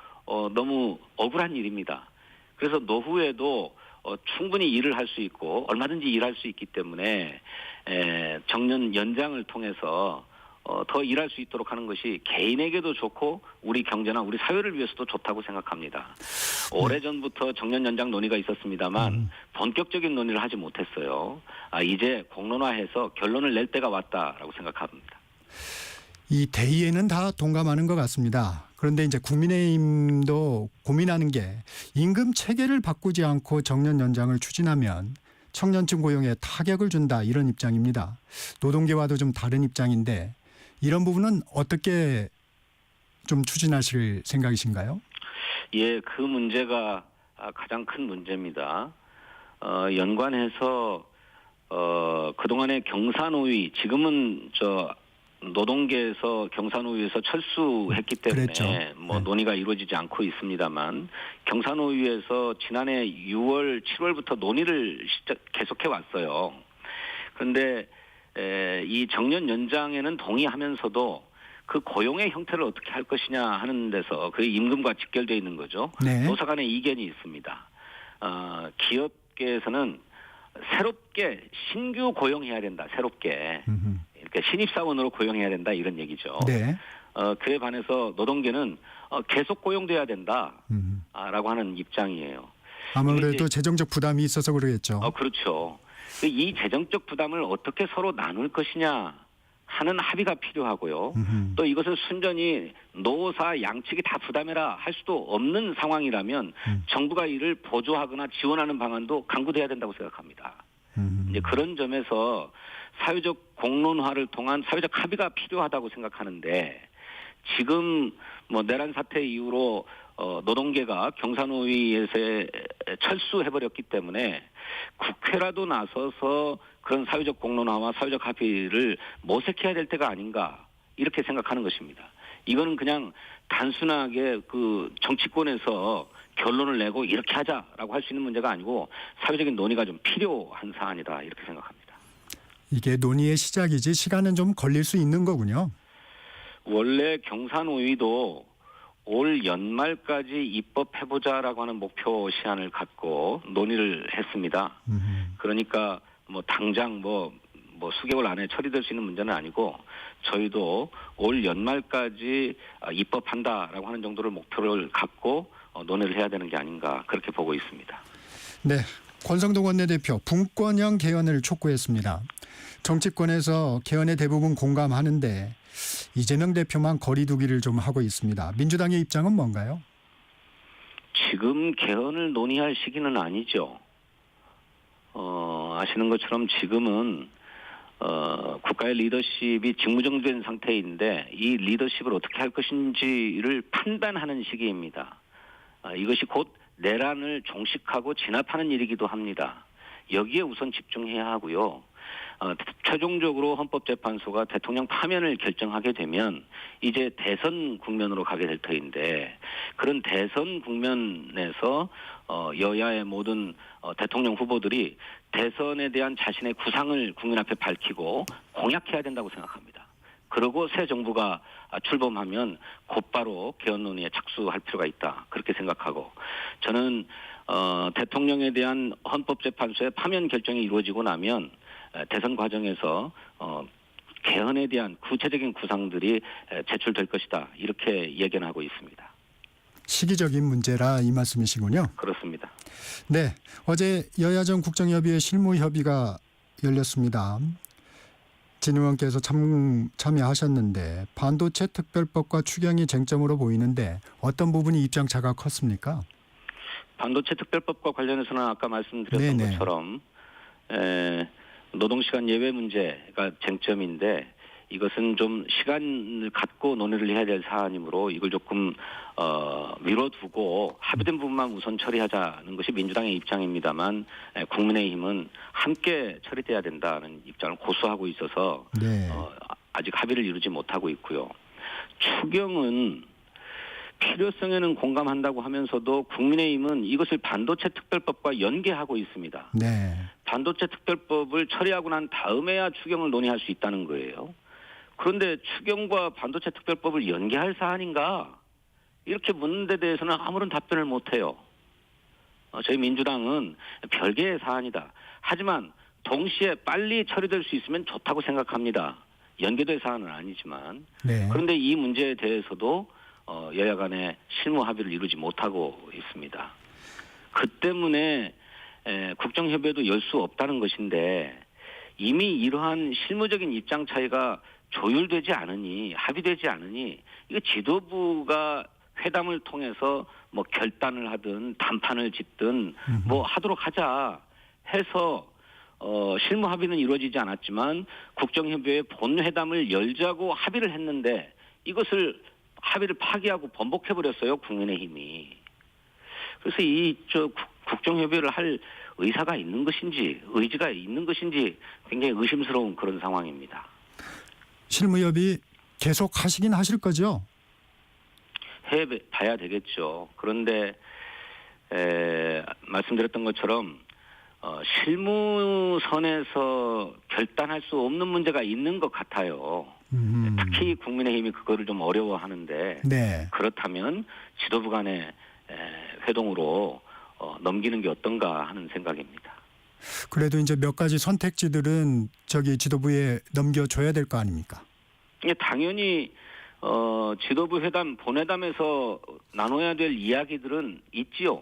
너무 억울한 일입니다. 그래서 노후에도 충분히 일을 할 수 있고 얼마든지 일할 수 있기 때문에 정년 연장을 통해서 더 일할 수 있도록 하는 것이 개인에게도 좋고 우리 경제나 우리 사회를 위해서도 좋다고 생각합니다. 오래전부터 정년 연장 논의가 있었습니다만 본격적인 논의를 하지 못했어요. 이제 공론화해서 결론을 낼 때가 왔다라고 생각합니다. 이 대의에는 다 동감하는 것 같습니다. 그런데 이제 국민의힘도 고민하는 게 임금 체계를 바꾸지 않고 정년 연장을 추진하면 청년층 고용에 타격을 준다 이런 입장입니다. 노동계와도 좀 다른 입장인데 이런 부분은 어떻게 좀 추진하실 생각이신가요? 예, 그 문제가 가장 큰 문제입니다. 연관해서 그동안의 경사노위 지금은 노동계에서 경사노위에서 철수했기 때문에 그랬죠. 뭐 논의가 이루어지지 않고 있습니다만 경사노위에서 지난해 6월, 7월부터 논의를 계속해 왔어요. 그런데 이 정년 연장에는 동의하면서도 그 고용의 형태를 어떻게 할 것이냐 하는 데서 그 임금과 직결되어 있는 거죠. 네. 노사 간의 이견이 있습니다. 기업계에서는 새롭게 신규 고용해야 된다. 새롭게. 이렇게 신입사원으로 고용해야 된다. 이런 얘기죠. 네. 그에 반해서 노동계는 계속 고용돼야 된다. 라고 하는 입장이에요. 아무래도 이제, 재정적 부담이 있어서 그러겠죠. 그렇죠. 이 재정적 부담을 어떻게 서로 나눌 것이냐 하는 합의가 필요하고요. 또 이것을 순전히 노사 양측이 다 부담해라 할 수도 없는 상황이라면 정부가 이를 보조하거나 지원하는 방안도 강구돼야 된다고 생각합니다. 이제 그런 점에서 사회적 공론화를 통한 사회적 합의가 필요하다고 생각하는데 지금 뭐 내란 사태 이후로 노동계가 경사노위에서 철수해버렸기 때문에 국회라도 나서서 그런 사회적 공론화와 사회적 합의를 모색해야 될 때가 아닌가 이렇게 생각하는 것입니다. 이거는 그냥 단순하게 그 정치권에서 결론을 내고 이렇게 하자라고 할 수 있는 문제가 아니고 사회적인 논의가 좀 필요한 사안이다 이렇게 생각합니다. 이게 논의의 시작이지 시간은 좀 걸릴 수 있는 거군요. 원래 경사노위도 올 연말까지 입법해보자라고 하는 목표 시한을 갖고 논의를 했습니다. 그러니까 뭐 당장 뭐 수개월 안에 처리될 수 있는 문제는 아니고 저희도 올 연말까지 입법한다라고 하는 정도를 목표를 갖고 논의를 해야 되는 게 아닌가 그렇게 보고 있습니다. 네, 권성동 원내대표 분권형 개헌을 촉구했습니다. 정치권에서 개헌에 대부분 공감하는데 이재명 대표만 거리두기를 좀 하고 있습니다. 민주당의 입장은 뭔가요? 지금 개헌을 논의할 시기는 아니죠. 아시는 것처럼 지금은 국가의 리더십이 직무정지된 상태인데 이 리더십을 어떻게 할 것인지를 판단하는 시기입니다. 이것이 곧 내란을 종식하고 진압하는 일이기도 합니다. 여기에 우선 집중해야 하고요. 최종적으로 헌법재판소가 대통령 파면을 결정하게 되면 이제 대선 국면으로 가게 될 터인데 그런 대선 국면에서 여야의 모든 대통령 후보들이 대선에 대한 자신의 구상을 국민 앞에 밝히고 공약해야 된다고 생각합니다. 그리고 새 정부가 출범하면 곧바로 개헌 논의에 착수할 필요가 있다. 그렇게 생각하고 저는 대통령에 대한 헌법재판소의 파면 결정이 이루어지고 나면 대선 과정에서 개헌에 대한 구체적인 구상들이 제출될 것이다. 이렇게 예견하고 있습니다. 시기적인 문제라 이 말씀이시군요. 그렇습니다. 네, 어제 여야정 국정협의회 실무협의가 열렸습니다. 진 의원께서 참여하셨는데 반도체 특별법과 추경이 쟁점으로 보이는데 어떤 부분이 입장차가 컸습니까? 반도체 특별법과 관련해서는 아까 말씀드렸던 네네. 것처럼 노동시간 예외 문제가 쟁점인데 이것은 좀 시간을 갖고 논의를 해야 될 사안이므로 이걸 조금 미뤄두고 합의된 부분만 우선 처리하자는 것이 민주당의 입장입니다만 국민의힘은 함께 처리돼야 된다는 입장을 고수하고 있어서 네. 아직 합의를 이루지 못하고 있고요. 추경은 필요성에는 공감한다고 하면서도 국민의힘은 이것을 반도체 특별법과 연계하고 있습니다. 네. 반도체 특별법을 처리하고 난 다음에야 추경을 논의할 수 있다는 거예요. 그런데 추경과 반도체 특별법을 연계할 사안인가? 이렇게 묻는 데 대해서는 아무런 답변을 못해요. 저희 민주당은 별개의 사안이다. 하지만 동시에 빨리 처리될 수 있으면 좋다고 생각합니다. 연계될 사안은 아니지만. 네. 그런데 이 문제에 대해서도 여야 간에 실무 합의를 이루지 못하고 있습니다. 그 때문에 국정협의회도 열 수 없다는 것인데 이미 이러한 실무적인 입장 차이가 조율되지 않으니 합의되지 않으니 이거 지도부가 회담을 통해서 뭐 결단을 하든 담판을 짓든 뭐 하도록 하자 해서 실무 합의는 이루어지지 않았지만 국정협의회 본회담을 열자고 합의를 했는데 이것을 합의를 파기하고 번복해버렸어요. 국민의힘이. 그래서 국정협의를 할 의사가 있는 것인지 의지가 있는 것인지 굉장히 의심스러운 그런 상황입니다. 실무협의 계속 하시긴 하실 거죠? 해봐야 되겠죠. 그런데 말씀드렸던 것처럼 실무선에서 결단할 수 없는 문제가 있는 것 같아요. 특히 국민의힘이 그거를 좀 어려워하는데 네. 그렇다면 지도부 간의 회동으로 넘기는 게 어떤가 하는 생각입니다. 그래도 이제 몇 가지 선택지들은 지도부에 넘겨줘야 될 거 아닙니까? 당연히 지도부 회담, 본회담에서 나눠야 될 이야기들은 있지요.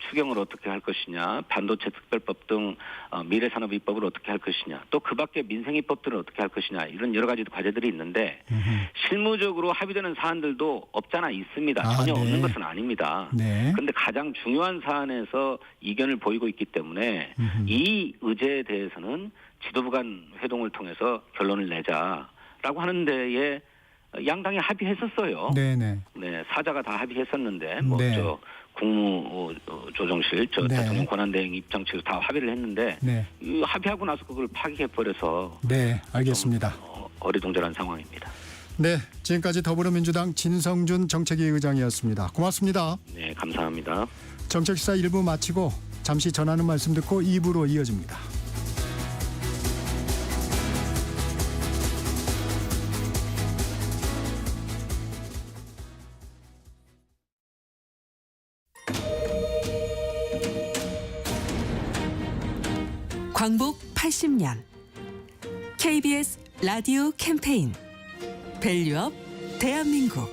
추경을 어떻게 할 것이냐, 반도체 특별법 등 미래산업 입법을 어떻게 할 것이냐, 또 그밖에 민생 입법들을 어떻게 할 것이냐, 이런 여러 가지 과제들이 있는데 실무적으로 합의되는 사안들도 없잖아 있습니다. 전혀 네. 없는 것은 아닙니다. 네. 그런데 가장 중요한 사안에서 이견을 보이고 있기 때문에 이 의제에 대해서는 지도부 간 회동을 통해서 결론을 내자라고 하는 데에 양당이 합의했었어요. 네네. 네, 사자가 다 합의했었는데 네. 국무조정실, 네. 대통령 권한대행 입장 측에서 다 합의를 했는데 네. 이 합의하고 나서 그걸 파기해버려서 네, 알겠습니다. 어리둥절한 상황입니다. 네, 지금까지 더불어민주당 진성준 정책위 의장이었습니다. 고맙습니다. 네, 감사합니다. 정책시사 1부 마치고 잠시 전하는 말씀 듣고 2부로 이어집니다. 광복 80년 KBS 라디오 캠페인 밸류업 대한민국.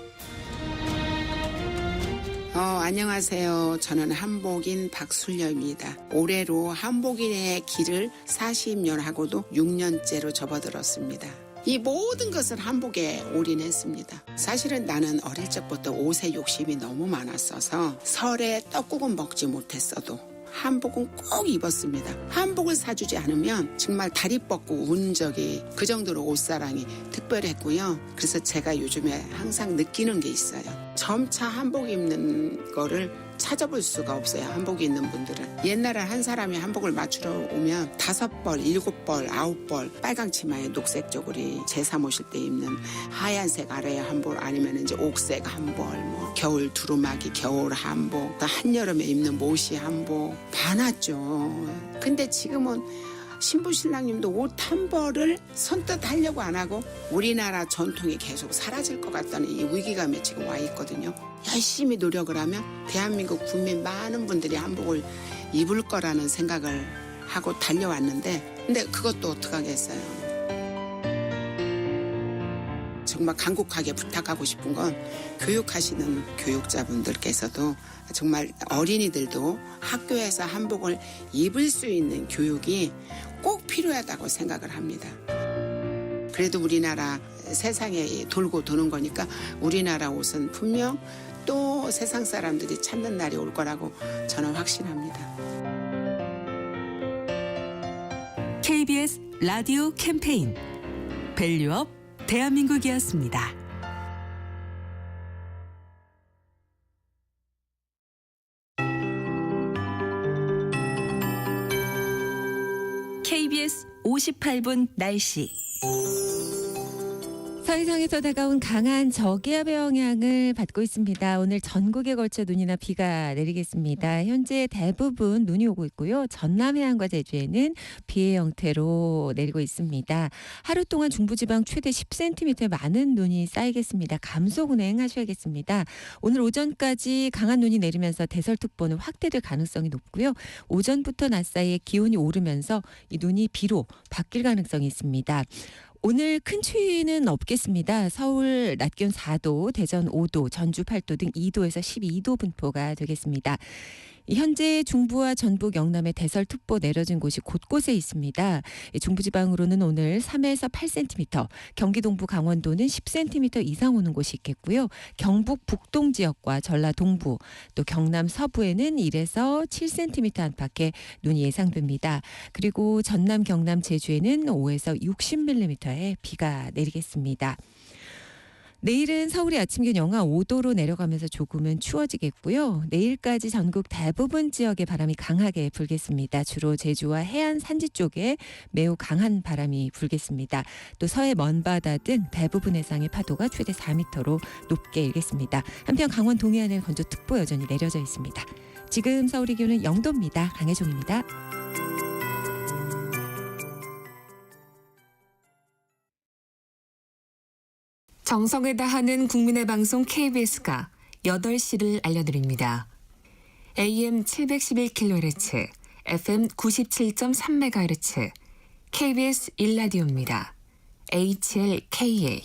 안녕하세요. 저는 한복인 박순려입니다. 올해로 한복인의 길을 40년 하고도 6년째로 접어들었습니다. 이 모든 것을 한복에 올인했습니다. 사실은 나는 어릴 적부터 옷에 욕심이 너무 많았어서 설에 떡국은 먹지 못했어도 한복은 꼭 입었습니다. 한복을 사주지 않으면 정말 다리 뻗고 운 적이 그 정도로 옷사랑이 특별했고요. 그래서 제가 요즘에 항상 느끼는 게 있어요. 점차 한복 입는 거를 찾아볼 수가 없어요. 한복 입는 분들은. 옛날에 한 사람이 한복을 맞추러 오면 5벌, 7벌, 9벌 빨강 치마에 녹색 저고리 제사 모실 때 입는 하얀색 아래에 한복 아니면 이제 옥색 한벌, 뭐 겨울 두루마기 겨울 한복, 또 한여름에 입는 모시 한복 많았죠. 근데 지금은 신부 신랑님도 옷 한 벌을 선뜻 하려고 안 하고 우리나라 전통이 계속 사라질 것 같다는 이 위기감에 지금 와 있거든요. 열심히 노력을 하면 대한민국 국민 많은 분들이 한복을 입을 거라는 생각을 하고 달려왔는데 근데 그것도 어떡하겠어요. 정말 간곡하게 부탁하고 싶은 건 교육하시는 교육자분들께서도 정말 어린이들도 학교에서 한복을 입을 수 있는 교육이 꼭 필요하다고 생각을 합니다. 그래도 우리나라 세상에 돌고 도는 거니까 우리나라 옷은 분명 또 세상 사람들이 찾는 날이 올 거라고 저는 확신합니다. KBS 라디오 캠페인 밸류업 대한민국이었습니다. KBS 58분 날씨. 서해상에서 다가온 강한 저기압의 영향을 받고 있습니다. 오늘 전국에 걸쳐 눈이나 비가 내리겠습니다. 현재 대부분 눈이 오고 있고요. 전남 해안과 제주에는 비의 형태로 내리고 있습니다. 하루 동안 중부지방 최대 10cm의 많은 눈이 쌓이겠습니다. 감속 운행하셔야겠습니다. 오늘 오전까지 강한 눈이 내리면서 대설특보는 확대될 가능성이 높고요. 오전부터 낮 사이에 기온이 오르면서 이 눈이 비로 바뀔 가능성이 있습니다. 오늘 큰 추위는 없겠습니다. 서울 낮 기온 4도, 대전 5도, 전주 8도 등 2도에서 12도 분포가 되겠습니다. 현재 중부와 전북, 영남에 대설특보 내려진 곳이 곳곳에 있습니다. 중부지방으로는 오늘 3에서 8cm, 경기 동부, 강원도는 10cm 이상 오는 곳이 있겠고요. 경북 북동 지역과 전라 동부, 또 경남 서부에는 1에서 7cm 안팎의 눈이 예상됩니다. 그리고 전남, 경남, 제주에는 5에서 60mm의 비가 내리겠습니다. 내일은 서울이 아침 기온 영하 5도로 내려가면서 조금은 추워지겠고요. 내일까지 전국 대부분 지역에 바람이 강하게 불겠습니다. 주로 제주와 해안 산지 쪽에 매우 강한 바람이 불겠습니다. 또 서해 먼바다 등 대부분 해상의 파도가 최대 4m로 높게 일겠습니다. 한편 강원 동해안에는 건조특보 여전히 내려져 있습니다. 지금 서울의 기온은 0도입니다. 강혜종입니다. 정성을 다하는 국민의 방송 KBS가 8시를 알려드립니다. AM 711kHz, FM 97.3MHz, KBS 1라디오입니다. HLKA.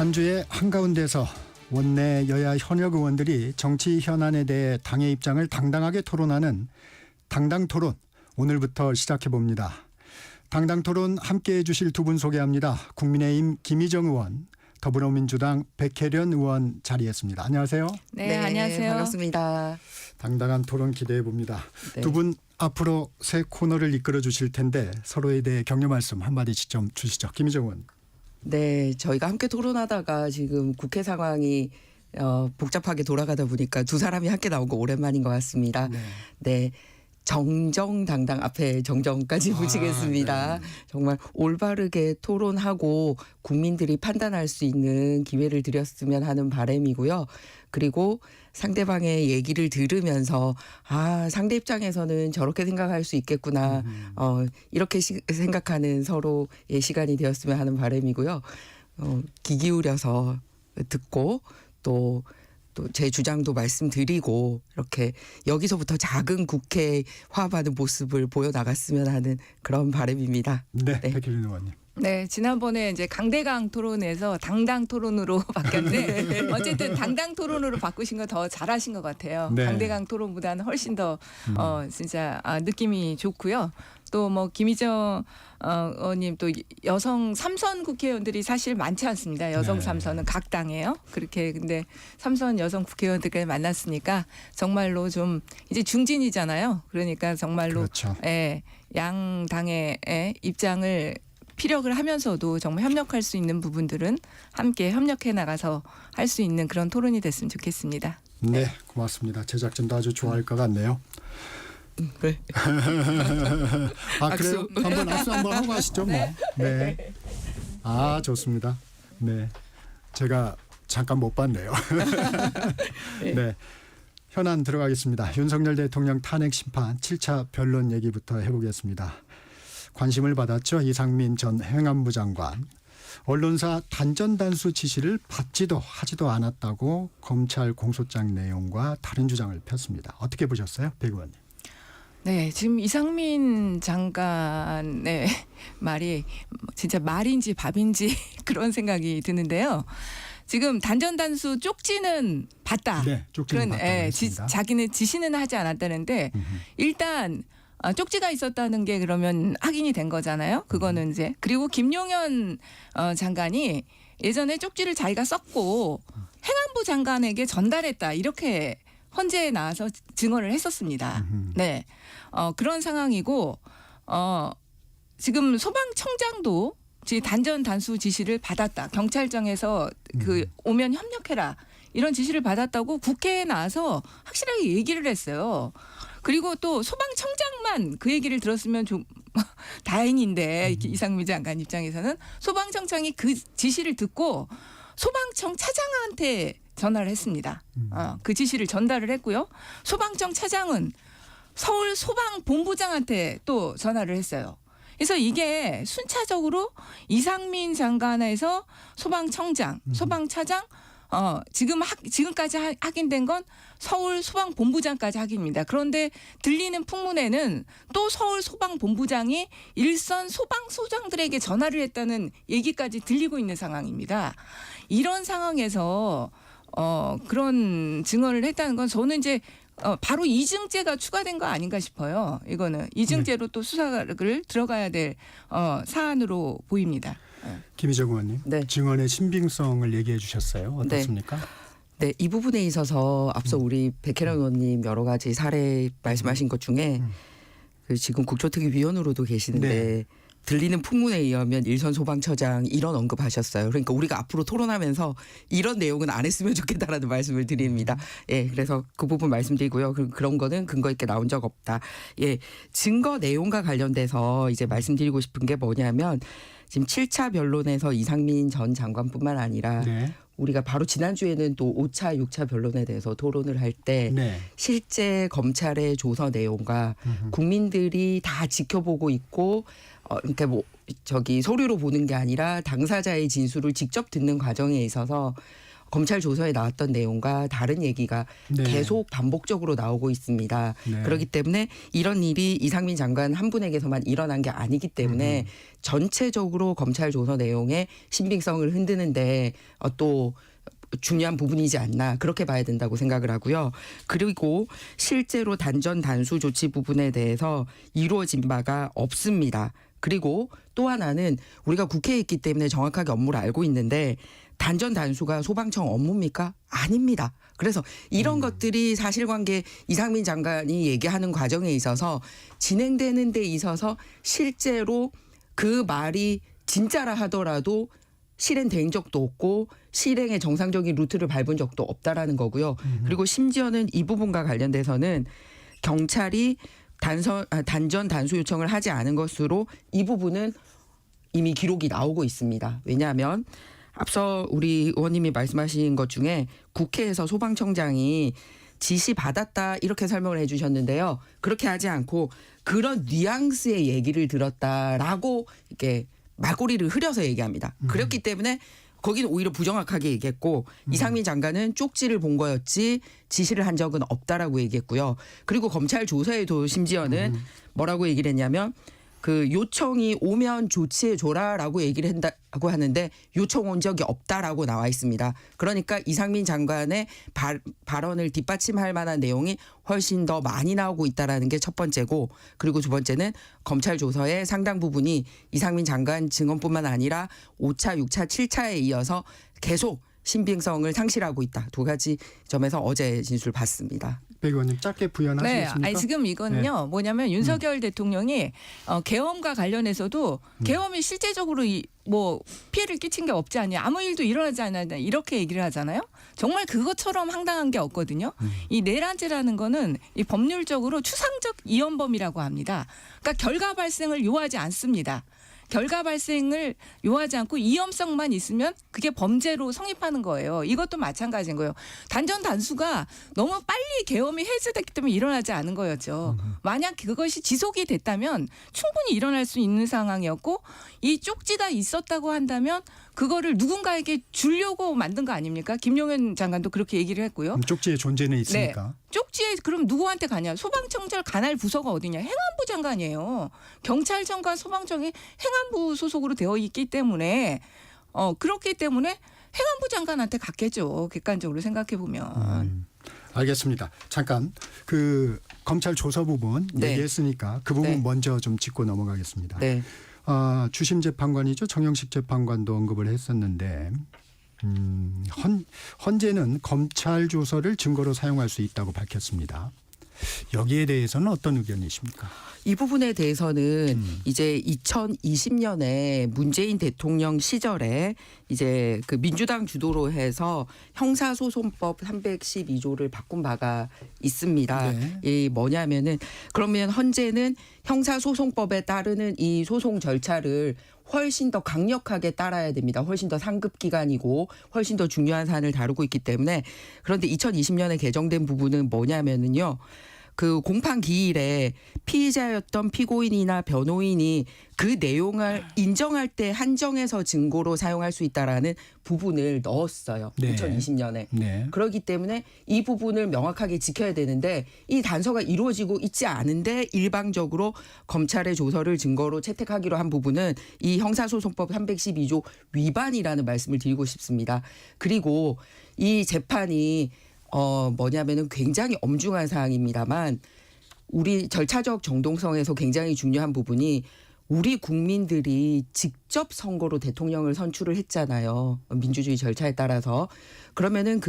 한 주의 한가운데서 원내 여야 현역 의원들이 정치 현안에 대해 당의 입장을 당당하게 토론하는 당당토론 오늘부터 시작해봅니다. 당당토론 함께해 주실 두 분 소개합니다. 국민의힘 김희정 의원, 더불어민주당 백혜련 의원 자리했습니다. 안녕하세요. 네, 안녕하세요. 반갑습니다. 당당한 토론 기대해 봅니다. 네. 두 분 앞으로 새 코너를 이끌어 주실 텐데 서로에 대해 격려 말씀 한마디씩 좀 주시죠. 김희정 의원. 네, 저희가 함께 토론하다가 지금 국회 상황이 복잡하게 돌아가다 보니까 두 사람이 함께 나온 거 오랜만인 것 같습니다. 네. 정정당당 앞에 정정까지 붙이겠습니다. 네. 정말 올바르게 토론하고 국민들이 판단할 수 있는 기회를 드렸으면 하는 바람이고요. 그리고 상대방의 얘기를 들으면서 상대 입장에서는 저렇게 생각할 수 있겠구나. 이렇게 생각하는 서로의 시간이 되었으면 하는 바람이고요. 귀 기울여서 듣고 또 제 주장도 말씀드리고 이렇게 여기서부터 작은 국회화하는 모습을 보여나갔으면 하는 그런 바람입니다. 네, 백혜련 의원님. 네, 지난번에 이제 강대강 토론에서 당당 토론으로 바뀌었는데 어쨌든 당당 토론으로 바꾸신 거 더 잘하신 것 같아요. 네. 강대강 토론보다는 훨씬 더 진짜 느낌이 좋고요. 또 뭐 김희정 의원님 또 여성 3선 국회의원들이 사실 많지 않습니다. 여성 네. 3선은 각 당이에요. 그렇게 근데 3선 여성 국회의원들까지 만났으니까 정말로 좀 이제 중진이잖아요. 그러니까 정말로 그렇죠. 양 당의 입장을 피력을 하면서도 정말 협력할 수 있는 부분들은 함께 협력해 나가서 할 수 있는 그런 토론이 됐으면 좋겠습니다. 네, 고맙습니다. 제작진도 아주 좋아할 것 같네요. 네. 그래요? 한번 악수 한번 하고 하시죠, 뭐. 네. 좋습니다. 네. 제가 잠깐 못 봤네요. 네. 현안 들어가겠습니다. 윤석열 대통령 탄핵 심판 7차 변론 얘기부터 해보겠습니다. 관심을 받았죠. 이상민 전 행안부 장관. 언론사 단전단수 지시를 받지도 하지도 않았다고 검찰 공소장 내용과 다른 주장을 폈습니다. 어떻게 보셨어요? 백 의원님. 네, 지금 이상민 장관의 말이 진짜 말인지 밥인지 그런 생각이 드는데요. 지금 단전단수 쪽지는 봤다. 네, 쪽지는 봤다고 했습니다. 자기네 지시는 하지 않았다는데 일단 쪽지가 있었다는 게 그러면 확인이 된 거잖아요. 그거는 이제 그리고 김용현 장관이 예전에 쪽지를 자기가 썼고 행안부 장관에게 전달했다 이렇게 헌재에 나와서 증언을 했었습니다. 네, 그런 상황이고 지금 소방청장도 단전 단수 지시를 받았다. 경찰청에서 오면 협력해라 이런 지시를 받았다고 국회에 나와서 확실하게 얘기를 했어요. 그리고 또 소방청장만 그 얘기를 들었으면 좀 다행인데 이상민 장관 입장에서는 소방청장이 그 지시를 듣고 소방청 차장한테 전화를 했습니다. 그 지시를 전달을 했고요. 소방청 차장은 서울 소방본부장한테 또 전화를 했어요. 그래서 이게 순차적으로 이상민 장관에서 소방청장, 소방차장, 지금까지 확인된 건 서울 소방본부장까지 확인입니다. 그런데 들리는 풍문에는 또 서울 소방본부장이 일선 소방소장들에게 전화를 했다는 얘기까지 들리고 있는 상황입니다. 이런 상황에서 그런 증언을 했다는 건 저는 이제 바로 이증죄가 추가된 거 아닌가 싶어요. 이거는 이증죄로 또 수사를 들어가야 될 사안으로 보입니다. 김희정 의원님, 네. 증언의 신빙성을 얘기해 주셨어요. 어떻습니까? 네, 이 부분에 있어서 앞서 우리 백혜련 의원님 여러 가지 사례 말씀하신 것 중에 지금 국조특위위원으로도 계시는데 네. 들리는 풍문에 의하면 일선 소방처장 이런 언급하셨어요. 그러니까 우리가 앞으로 토론하면서 이런 내용은 안 했으면 좋겠다라는 말씀을 드립니다. 예, 그래서 그 부분 말씀드리고요. 그런 거는 근거 있게 나온 적 없다. 예, 증거 내용과 관련돼서 이제 말씀드리고 싶은 게 뭐냐면 지금 7차 변론에서 이상민 전 장관뿐만 아니라 네. 우리가 바로 지난주에는 또 5차, 6차 변론에 대해서 토론을 할 때 네. 실제 검찰의 조서 내용과 국민들이 다 지켜보고 있고 그러니까 서류로 보는 게 아니라 당사자의 진술을 직접 듣는 과정에 있어서 검찰 조서에 나왔던 내용과 다른 얘기가 네. 계속 반복적으로 나오고 있습니다. 네. 그렇기 때문에 이런 일이 이상민 장관 한 분에게서만 일어난 게 아니기 때문에 전체적으로 검찰 조서 내용의 신빙성을 흔드는데 또 중요한 부분이지 않나 그렇게 봐야 된다고 생각을 하고요. 그리고 실제로 단전 단수 조치 부분에 대해서 이루어진 바가 없습니다. 그리고 또 하나는 우리가 국회에 있기 때문에 정확하게 업무를 알고 있는데 단전 단수가 소방청 업무입니까? 아닙니다. 그래서 이런 것들이 사실관계 이상민 장관이 얘기하는 과정에 있어서 진행되는 데 있어서 실제로 그 말이 진짜라 하더라도 실행된 적도 없고 실행의 정상적인 루트를 밟은 적도 없다라는 거고요. 그리고 심지어는 이 부분과 관련돼서는 경찰이 단전 단수 요청을 하지 않은 것으로 이 부분은 이미 기록이 나오고 있습니다. 왜냐하면 앞서 우리 의원님이 말씀하신 것 중에 국회에서 소방청장이 지시 받았다 이렇게 설명을 해 주셨는데요. 그렇게 하지 않고 그런 뉘앙스의 얘기를 들었다라고 이렇게 말꼬리를 흐려서 얘기합니다. 그렇기 때문에 거기는 오히려 부정확하게 얘기했고 이상민 장관은 쪽지를 본 거였지 지시를 한 적은 없다라고 얘기했고요. 그리고 검찰 조사에도 심지어는 뭐라고 얘기를 했냐면 그 요청이 오면 조치해 줘라라고 얘기를 한다고 하는데 요청 온 적이 없다라고 나와 있습니다. 그러니까 이상민 장관의 발언을 뒷받침할 만한 내용이 훨씬 더 많이 나오고 있다라는 게 첫 번째고 그리고 두 번째는 검찰 조서의 상당 부분이 이상민 장관 증언뿐만 아니라 5차, 6차, 7차에 이어서 계속 신빙성을 상실하고 있다. 두 가지 점에서 어제 진술 받습니다. 백 의원님 짧게 부연하시겠습니까? 네, 아니 지금 이거는요. 뭐냐면 윤석열 대통령이 계엄과 관련해서도 계엄이 실제적으로 뭐 피해를 끼친 게 없지 않냐, 아무 일도 일어나지 않았냐 이렇게 얘기를 하잖아요. 정말 그것처럼 황당한 게 없거든요. 이 내란죄라는 거는 이 법률적으로 추상적 이연범이라고 합니다. 그러니까 결과 발생을 요하지 않습니다. 결과 발생을 요하지 않고 위험성만 있으면 그게 범죄로 성립하는 거예요. 이것도 마찬가지인 거예요. 단전 단수가 너무 빨리 계엄이 해제됐기 때문에 일어나지 않은 거였죠. 만약 그것이 지속이 됐다면 충분히 일어날 수 있는 상황이었고 이 쪽지가 있었다고 한다면 그거를 누군가에게 주려고 만든 거 아닙니까? 김용현 장관도 그렇게 얘기를 했고요. 쪽지의 존재는 있으니까. 네. 쪽지에 그럼 누구한테 가냐? 소방청장 관할 부서가 어디냐? 행안부 장관이에요. 경찰청과 소방청이 행안부 소속으로 되어 있기 때문에 그렇기 때문에 행안부 장관한테 갔겠죠. 객관적으로 생각해 보면. 알겠습니다. 잠깐 그 검찰 조서 부분 네. 얘기했으니까 그 부분 네. 먼저 좀 짚고 넘어가겠습니다. 네. 주심 재판관이죠. 정영식 재판관도 언급을 했었는데 헌재는 검찰 조서를 증거로 사용할 수 있다고 밝혔습니다. 여기에 대해서는 어떤 의견이십니까? 이 부분에 대해서는 이제 2020년에 문재인 대통령 시절에 이제 그 민주당 주도로 해서 형사소송법 312조를 바꾼 바가 있습니다. 네. 이 뭐냐면은 그러면 헌재는 형사소송법에 따르는 이 소송 절차를 훨씬 더 강력하게 따라야 됩니다. 훨씬 더 상급 기관이고 훨씬 더 중요한 사안을 다루고 있기 때문에 그런데 2020년에 개정된 부분은 뭐냐면은요. 그 공판 기일에 피의자였던 피고인이나 변호인이 그 내용을 인정할 때 한정해서 증거로 사용할 수 있다라는 부분을 넣었어요. 네. 2020년에. 네. 그렇기 때문에 이 부분을 명확하게 지켜야 되는데 이 단서가 이루어지고 있지 않은데 일방적으로 검찰의 조서를 증거로 채택하기로 한 부분은 이 형사소송법 312조 위반이라는 말씀을 드리고 싶습니다. 그리고 이 재판이 뭐냐면은 굉장히 엄중한 사항입니다만 우리 절차적 정동성에서 굉장히 중요한 부분이 우리 국민들이 직접 선거로 대통령을 선출을 했잖아요. 민주주의 절차에 따라서. 그러면은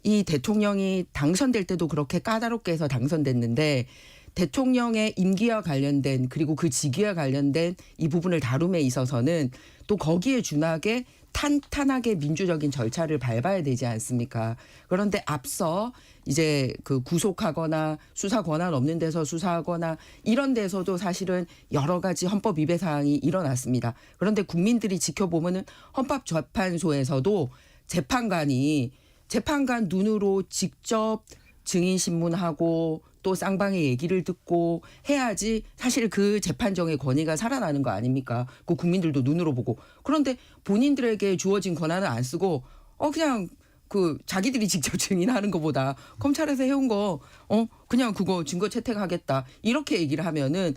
이 대통령이 당선될 때도 그렇게 까다롭게 해서 당선됐는데 대통령의 임기와 관련된 그리고 그 직위와 관련된 이 부분을 다룸에 있어서는 또 거기에 준하게 탄탄하게 민주적인 절차를 밟아야 되지 않습니까? 그런데 앞서 이제 그 구속하거나 수사 권한 없는 데서 수사하거나 이런 데서도 사실은 여러 가지 헌법 위배 사항이 일어났습니다. 그런데 국민들이 지켜보면은 헌법재판소에서도 재판관 눈으로 직접 증인 신문하고 또 쌍방의 얘기를 듣고 해야지 사실 그 재판정의 권위가 살아나는 거 아닙니까? 그 국민들도 눈으로 보고. 그런데 본인들에게 주어진 권한을 안 쓰고 그냥 그 자기들이 직접 증인하는 것보다 검찰에서 해온 거 그냥 그거 증거 채택하겠다 이렇게 얘기를 하면은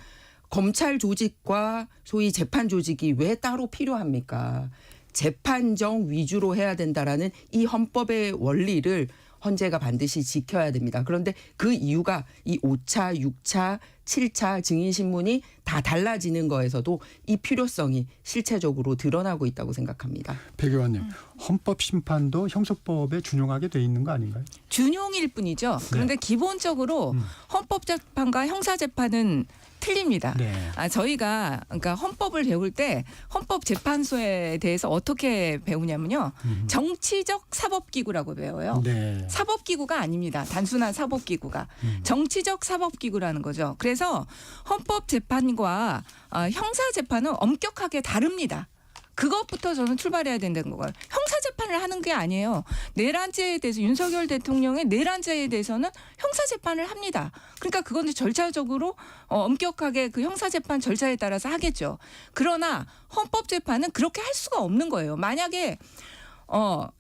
검찰 조직과 소위 재판 조직이 왜 따로 필요합니까? 재판정 위주로 해야 된다라는 이 헌법의 원리를 헌재가 반드시 지켜야 됩니다. 그런데 그 이유가 이 5차, 6차, 7차 증인신문이 다 달라지는 거에서도 이 필요성이 실체적으로 드러나고 있다고 생각합니다. 백 의원님, 헌법심판도 형사법에 준용하게 돼 있는 거 아닌가요? 준용일 뿐이죠. 그런데 기본적으로 헌법재판과 형사재판은 틀립니다. 네. 저희가 그러니까 헌법을 배울 때 헌법재판소에 대해서 어떻게 배우냐면요. 정치적 사법기구라고 배워요. 네. 사법기구가 아닙니다. 단순한 사법기구가. 정치적 사법기구라는 거죠. 그래서 헌법재판과 형사재판은 엄격하게 다릅니다. 그것부터 저는 출발해야 된다는 거예요. 형사재판을 하는 게 아니에요. 내란죄에 대해서 윤석열 대통령의 내란죄에 대해서는 형사재판을 합니다. 그러니까 그건 절차적으로 엄격하게 그 형사재판 절차에 따라서 하겠죠. 그러나 헌법재판은 그렇게 할 수가 없는 거예요. 만약에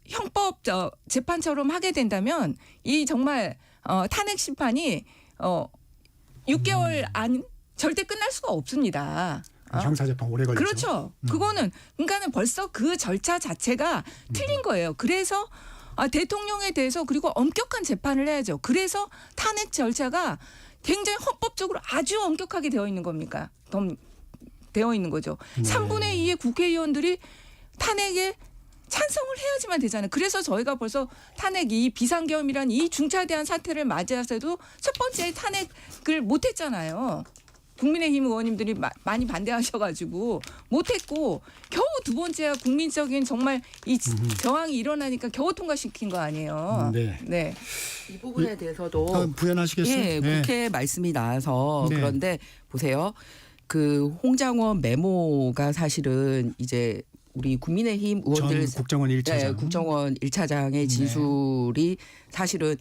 형법 재판처럼 하게 된다면 이 정말 탄핵 심판이 6개월 안 절대 끝날 수가 없습니다. 형사재판 오래 걸리죠. 그렇죠. 그거는 그러니까는 벌써 그 절차 자체가 틀린 거예요. 그래서 대통령에 대해서 그리고 엄격한 재판을 해야죠. 그래서 탄핵 절차가 굉장히 헌법적으로 아주 엄격하게 되어 있는 겁니까? 되어 있는 거죠. 네. 3분의 2의 국회의원들이 탄핵에 찬성을 해야지만 되잖아요. 그래서 저희가 벌써 탄핵 이 비상계엄이란 이 중차대한 사태를 맞이해서도 첫 번째 탄핵을 못했잖아요. 국민의힘 의원님들이 많이 반대하셔가지고 못했고 겨우 두 번째야 국민적인 정말 이 저항이 일어나니까 겨우 통과시킨 거 아니에요. 네. 네. 이 부분에 대해서도 부연하시겠어요? 예, 네. 국회 말씀이 나와서 네. 그런데 보세요. 그 홍장원 메모가 사실은 이제 우리 국민의힘 의원들 전 국정원 1차장. 네, 국정원 1차장의 진술이 사실은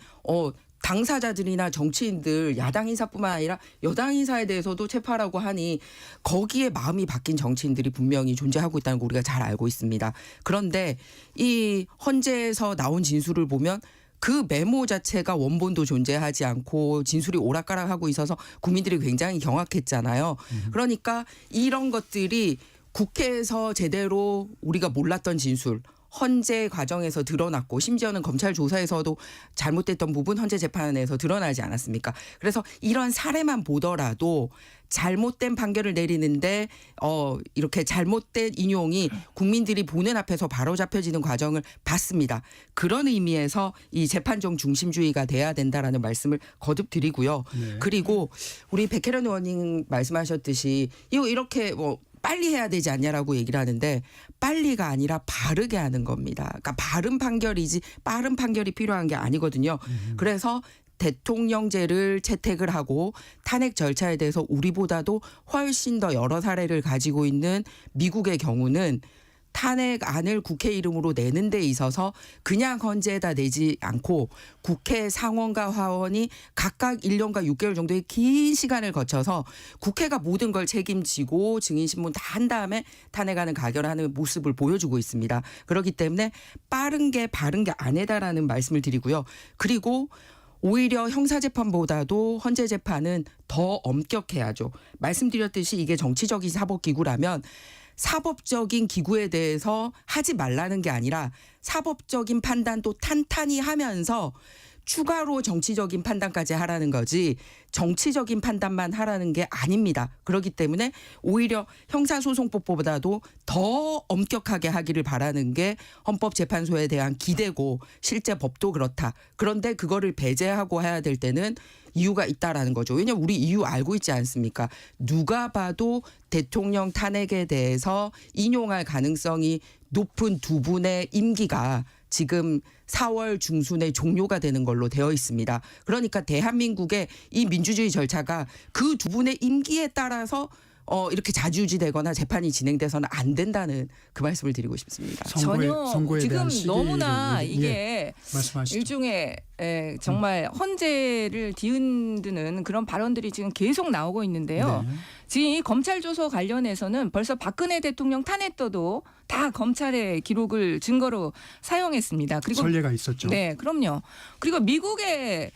당사자들이나 정치인들 야당 인사뿐만 아니라 여당 인사에 대해서도 체포하라고 하니 거기에 마음이 바뀐 정치인들이 분명히 존재하고 있다는 거 우리가 잘 알고 있습니다. 그런데 이 헌재에서 나온 진술을 보면 그 메모 자체가 원본도 존재하지 않고 진술이 오락가락하고 있어서 국민들이 굉장히 경악했잖아요. 그러니까 이런 것들이 국회에서 제대로 우리가 몰랐던 진술 헌재 과정에서 드러났고 심지어는 검찰 조사에서도 잘못됐던 부분 헌재 재판에서 드러나지 않았습니까? 그래서 이런 사례만 보더라도 잘못된 판결을 내리는데 이렇게 잘못된 인용이 국민들이 보는 앞에서 바로잡혀지는 과정을 봤습니다. 그런 의미에서 이 재판정 중심주의가 돼야 된다라는 말씀을 거듭 드리고요. 네. 그리고 우리 백혜련 의원님 말씀하셨듯이 이렇게 빨리 해야 되지 않냐라고 얘기를 하는데 빨리가 아니라 바르게 하는 겁니다. 그러니까 바른 판결이지 빠른 판결이 필요한 게 아니거든요. 그래서 대통령제를 채택을 하고 탄핵 절차에 대해서 우리보다도 훨씬 더 여러 사례를 가지고 있는 미국의 경우는 탄핵안을 국회 이름으로 내는 데 있어서 그냥 헌재에다 내지 않고 국회 상원과 하원이 각각 1년과 6개월 정도의 긴 시간을 거쳐서 국회가 모든 걸 책임지고 증인신문 다 한 다음에 탄핵안을 가결하는 모습을 보여주고 있습니다. 그렇기 때문에 빠른 게 바른 게 아니다라는 말씀을 드리고요. 그리고 오히려 형사재판보다도 헌재재판은 더 엄격해야죠. 말씀드렸듯이 이게 정치적인 사법기구라면 사법적인 기구에 대해서 하지 말라는 게 아니라 사법적인 판단도 탄탄히 하면서 추가로 정치적인 판단까지 하라는 거지 정치적인 판단만 하라는 게 아닙니다. 그렇기 때문에 오히려 형사소송법보다도 더 엄격하게 하기를 바라는 게 헌법재판소에 대한 기대고 실제 법도 그렇다. 그런데 그거를 배제하고 해야 될 때는 이유가 있다라는 거죠. 왜냐하면 우리 이유 알고 있지 않습니까? 누가 봐도 대통령 탄핵에 대해서 인용할 가능성이 높은 두 분의 임기가 지금 4월 중순에 종료가 되는 걸로 되어 있습니다. 그러니까 대한민국의 이 민주주의 절차가 그 두 분의 임기에 따라서 이렇게 자주지되거나 재판이 진행돼서는 안 된다는 그 말씀을 드리고 싶습니다. 전혀 지금 대한 시기를 너무나 예, 이게 말씀하시죠. 일종의 정말 헌재를 뒤흔드는 그런 발언들이 지금 계속 나오고 있는데요. 네. 지금 이 검찰 조서 관련해서는 벌써 박근혜 대통령 탄핵 때도 다 검찰의 기록을 증거로 사용했습니다. 그리고 선례가 있었죠. 네, 그럼요. 그리고 미국의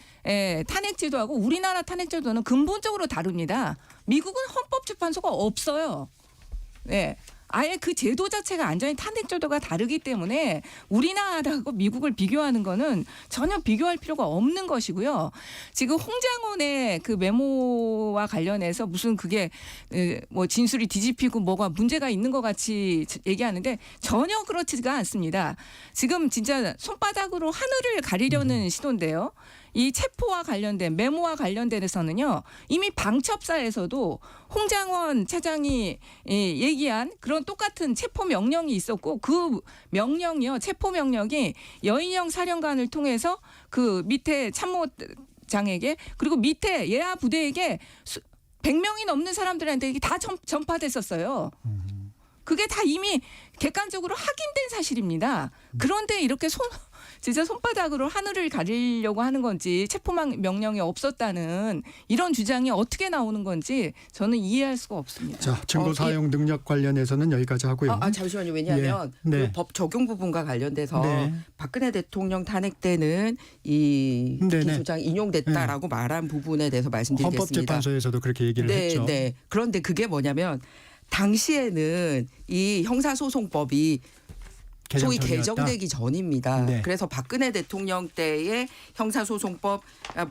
탄핵제도하고 우리나라 탄핵제도는 근본적으로 다릅니다. 미국은 헌법재판소가 없어요. 네. 아예 그 제도 자체가 완전히 탄핵제도가 다르기 때문에 우리나라하고 미국을 비교하는 거는 전혀 비교할 필요가 없는 것이고요. 지금 홍장원의 그 메모와 관련해서 무슨 그게 뭐 진술이 뒤집히고 뭐가 문제가 있는 것 같이 얘기하는데 전혀 그렇지가 않습니다. 지금 진짜 손바닥으로 하늘을 가리려는 시도인데요. 이 체포와 관련된 메모와 관련돼서는요 이미 방첩사에서도 홍장원 차장이 얘기한 그런 똑같은 체포 명령이 있었고 그 명령이요 체포 명령이 여인영 사령관을 통해서 그 밑에 참모장에게 그리고 밑에 예하 부대에게 100명이 넘는 사람들한테 이게 다 전파됐었어요. 그게 다 이미 객관적으로 확인된 사실입니다. 그런데 이렇게 진짜 손바닥으로 하늘을 가리려고 하는 건지 체포망 명령이 없었다는 이런 주장이 어떻게 나오는 건지 저는 이해할 수가 없습니다. 자, 증거 사용 능력 관련해서는 여기까지 하고요. 잠시만요. 왜냐하면 예. 네. 그 법 적용 부분과 관련돼서 네. 박근혜 대통령 탄핵 때는 이 네네. 기소장 인용됐다라고 말한 부분에 대해서 말씀드리겠습니다. 헌법재판소에서도 그렇게 얘기를 했죠. 네. 그런데 그게 뭐냐면 당시에는 이 형사소송법이 소위 개정전이었다. 개정되기 전입니다. 네. 그래서 박근혜 대통령 때의 형사소송법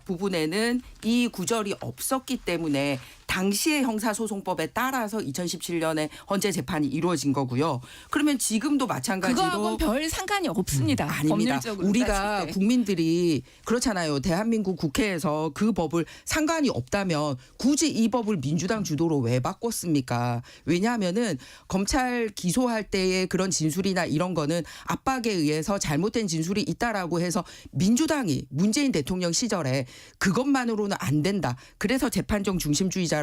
부분에는 이 구절이 없었기 때문에 당시의 형사소송법에 따라서 2017년에 헌재 재판이 이루어진 거고요. 그러면 지금도 마찬가지로 그거하고는 별 상관이 없습니다. 아닙니다. 법률적으로 우리가 따질 때. 국민들이 그렇잖아요. 대한민국 국회에서 그 법을 상관이 없다면 굳이 이 법을 민주당 주도로 왜 바꿨습니까? 왜냐하면은 검찰 기소할 때의 그런 진술이나 이런 거는 압박에 의해서 잘못된 진술이 있다라고 해서 민주당이 문재인 대통령 시절에 그것만으로는 안 된다. 그래서 재판정 중심주의로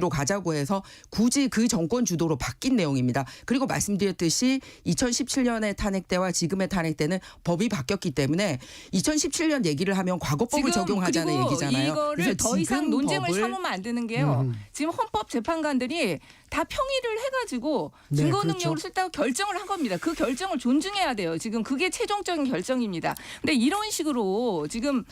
가자고 해서 굳이 그 정권 주도로 바뀐 내용입니다. 그리고 말씀드렸듯이 2017년의 탄핵 때와 지금의 탄핵 때는 법이 바뀌었기 때문에 2017년 얘기를 하면 과거법을 적용하자는 그리고 얘기잖아요. 이거를 더 이상 논쟁을 삼으면 안 되는 게요. 지금 헌법 재판관들이 다 평의를 해가지고 네, 증거 그렇죠. 능력을 쓸다고 결정을 한 겁니다. 그 결정을 존중해야 돼요. 지금 그게 최종적인 결정입니다. 근데 이런 식으로 지금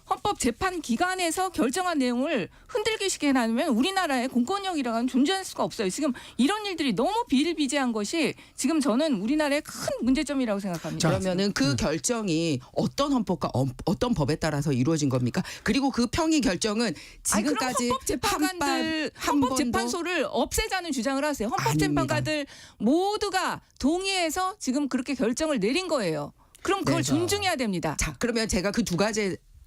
헌법 재판 기관에서 결정한 내용을 흔들기 쉽게 해놔면 우리나라의 공권력이라는 건 존재할 수가 없어요. 지금 이런 일들이 너무 비일비재한 것이 지금 저는 우리나라의 큰 문제점이라고 생각합니다. 그러면은 그 결정이 어떤 헌법과 어떤 법에 따라서 이루어진 겁니까? 그리고 그 평의 결정은 지금까지 헌법재판소를 없애자는 주장을 하세요. 헌법재판관들 모두가 동의해서 지금 그렇게 결정을 내린 거예요. 그럼 그걸 네. 존중해야 됩니다. 자, 그러면 제가 그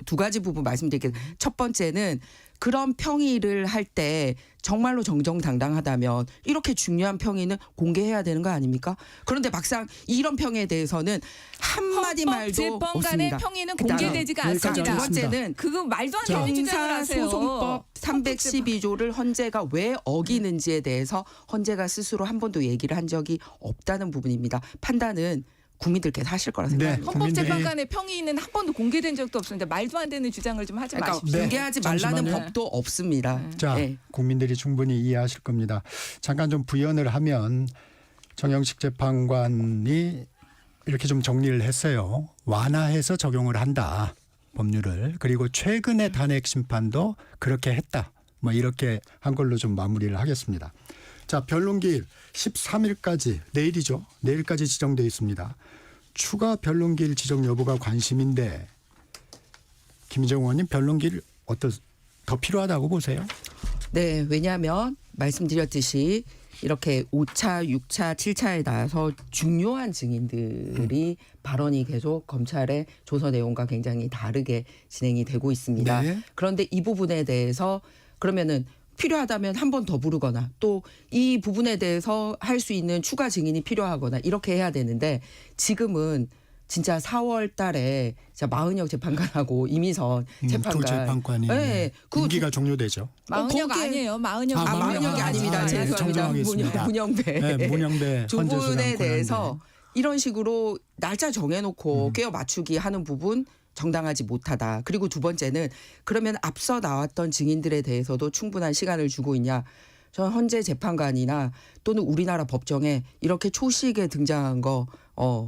두 가지 부분 말씀드리겠습니다. 첫 번째는 그런 평의를 할 때 정말로 정정당당하다면 이렇게 중요한 평의는 공개해야 되는 거 아닙니까? 그런데 막상 이런 평에 대해서는 한마디 말도 헌법재판관의 없습니다. 평의는 그다음에 공개되지가 여기까지 않습니다. 두 번째는 그거 말도 안 되는 주장을 하세요. 형사소송법 312조를 헌재가 왜 어기는지에 대해서 헌재가 스스로 한 번도 얘기를 한 적이 없다는 부분입니다. 판단은 국민들께서 하실 거라 생각합니다. 헌법재판관의 평의는 한 번도 공개된 적도 없습니다. 말도 안 되는 주장을 좀 하지 그러니까 마십시오. 공개하지 말라는 잠시만요. 법도 없습니다. 자, 네. 국민들이 충분히 이해하실 겁니다. 잠깐 좀 부연을 하면 정영식 재판관이 이렇게 좀 정리를 했어요. 완화해서 적용을 한다. 법률을. 그리고 최근의 탄핵 심판도 그렇게 했다. 뭐 이렇게 한 걸로 좀 마무리를 하겠습니다. 자, 변론기일 13일까지 내일이죠. 내일까지 지정되어 있습니다. 추가 변론기일 지정 여부가 관심인데 김정은 의원님 변론기일 더 필요하다고 보세요? 네, 왜냐하면 말씀드렸듯이 이렇게 5차, 6차, 7차에 나와서 중요한 증인들이 발언이 계속 검찰의 조서 내용과 굉장히 다르게 진행이 되고 있습니다. 네. 그런데 이 부분에 대해서 그러면은 필요하다면 한 번 더 부르거나 또 이 부분에 대해서 할 수 있는 추가 증인이 필요하거나 이렇게 해야 되는데 지금은 진짜 4월 달에 40여 재판관하고 이미선 재판관. 두 재판관이 네, 그 임기가 종료되죠. 마흔역 거기에- 아니에요. 마흔역. 아, 마흔역이 아닙니다. 네, 죄송합니다. 정정하겠습니다. 문영배. 네, 문영배 두 헌재 분에 수감 대해서 이런 식으로 날짜 정해놓고 음. 꿰어 맞추기 하는 부분 정당하지 못하다. 그리고 두 번째는 그러면 앞서 나왔던 증인들에 대해서도 충분한 시간을 주고 있냐. 저는 헌재 재판관이나 또는 우리나라 법정에 이렇게 초시에 등장한 거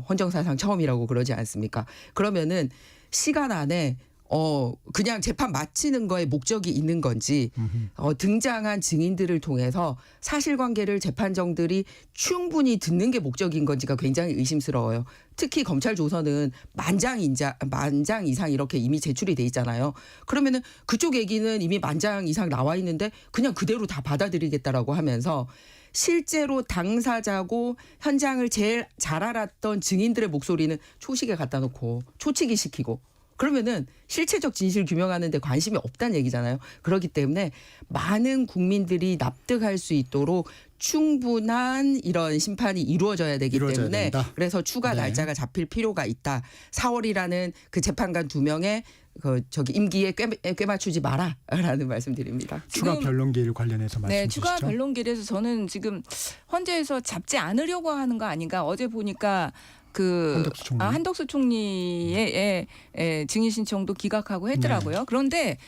헌정사상 처음이라고 그러지 않습니까? 그러면은 시간 안에 그냥 재판 마치는 거에 목적이 있는 건지 등장한 증인들을 통해서 사실관계를 재판정들이 충분히 듣는 게 목적인 건지가 굉장히 의심스러워요. 특히 검찰 조서는 만장 이상 이렇게 이미 제출이 돼 있잖아요. 그러면은 그쪽 얘기는 이미 만장 이상 나와 있는데 그냥 그대로 다 받아들이겠다라고 하면서 실제로 당사자고 현장을 제일 잘 알았던 증인들의 목소리는 초식에 갖다 놓고 초치기 시키고 그러면은 실체적 진실 규명하는 데 관심이 없다는 얘기잖아요. 그렇기 때문에 많은 국민들이 납득할 수 있도록 충분한 이런 심판이 이루어져야 되기 이루어져야 때문에 된다. 그래서 추가 네. 날짜가 잡힐 필요가 있다. 4월이라는 그 재판관 2명의 임기에 꽤 맞추지 마라라는 말씀드립니다. 추가 지금- 변론기일 관련해서 말씀 네, 주시죠. 추가 변론길에서 저는 지금 헌재에서 잡지 않으려고 하는 거 아닌가. 어제 보니까 한덕수 총리. 한덕수 총리의 증인 신청도 기각하고 했더라고요. 네. 그런데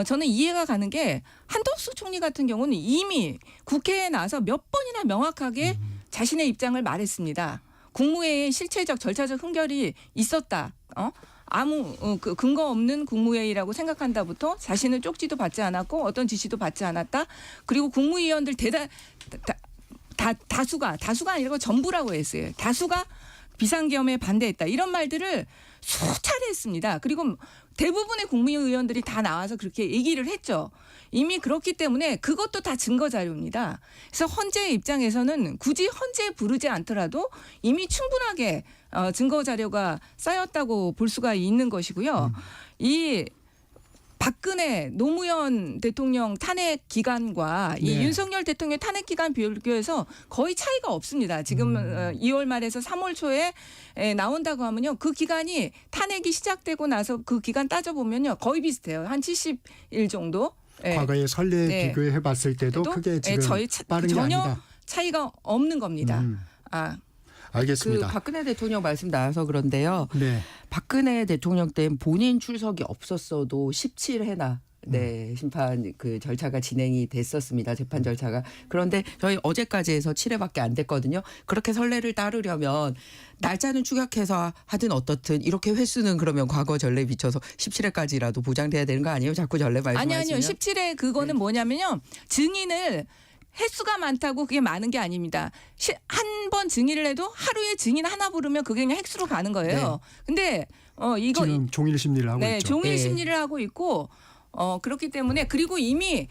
저는 이해가 가는 게 한덕수 총리 같은 경우는 이미 국회에 나와서 몇 번이나 명확하게 자신의 입장을 말했습니다. 국무회의에 실체적 절차적 흥결이 있었다. 아무 근거 없는 국무회의라고 생각한다부터 자신은 쪽지도 받지 않았고 어떤 지시도 받지 않았다. 그리고 국무위원들 다수가 아니고 전부라고 했어요. 다수가 비상계엄에 반대했다. 이런 말들을 수차례 했습니다. 그리고 대부분의 국무위원들이 다 나와서 그렇게 얘기를 했죠. 이미 그렇기 때문에 그것도 다 증거 자료입니다. 그래서 헌재의 입장에서는 굳이 헌재에 부르지 않더라도 이미 충분하게 증거 자료가 쌓였다고 볼 수가 있는 것이고요. 이 박근혜 노무현 대통령 탄핵 기간과 이 네. 윤석열 대통령 탄핵 기간 비교해서 거의 차이가 없습니다. 지금 2월 말에서 3월 초에 나온다고 하면요. 그 기간이 탄핵이 시작되고 나서 그 기간 따져보면요. 거의 비슷해요. 한 70일 정도. 과거에 선례 네. 비교해 봤을 때도 크게 지금 빠른 게 전혀 아니다. 차이가 없는 겁니다. 알겠습니다. 박근혜 대통령 말씀 나와서 그런데요. 네. 박근혜 대통령 때는 본인 출석이 없었어도 17회나 심판 그 절차가 진행이 됐었습니다. 재판 절차가. 그런데 저희 어제까지 해서 7회밖에 안 됐거든요. 그렇게 선례를 따르려면 날짜는 추격해서 하든 어떻든 이렇게 횟수는 그러면 과거 전례에 비춰서 17회까지라도 보장돼야 되는 거 아니에요? 자꾸 전례 말씀하시면. 아니요. 17회 그거는 뭐냐면요. 증인을 횟수가 많다고 그게 많은 게 아닙니다. 한 번 증인을 해도 하루에 증인 하나 부르면 그게 그냥 획수로 가는 거예요. 근데 이거 지금 종일 심리를 하고 있죠. 종일 네. 심리를 하고 있고 그렇기 때문에 그리고 이미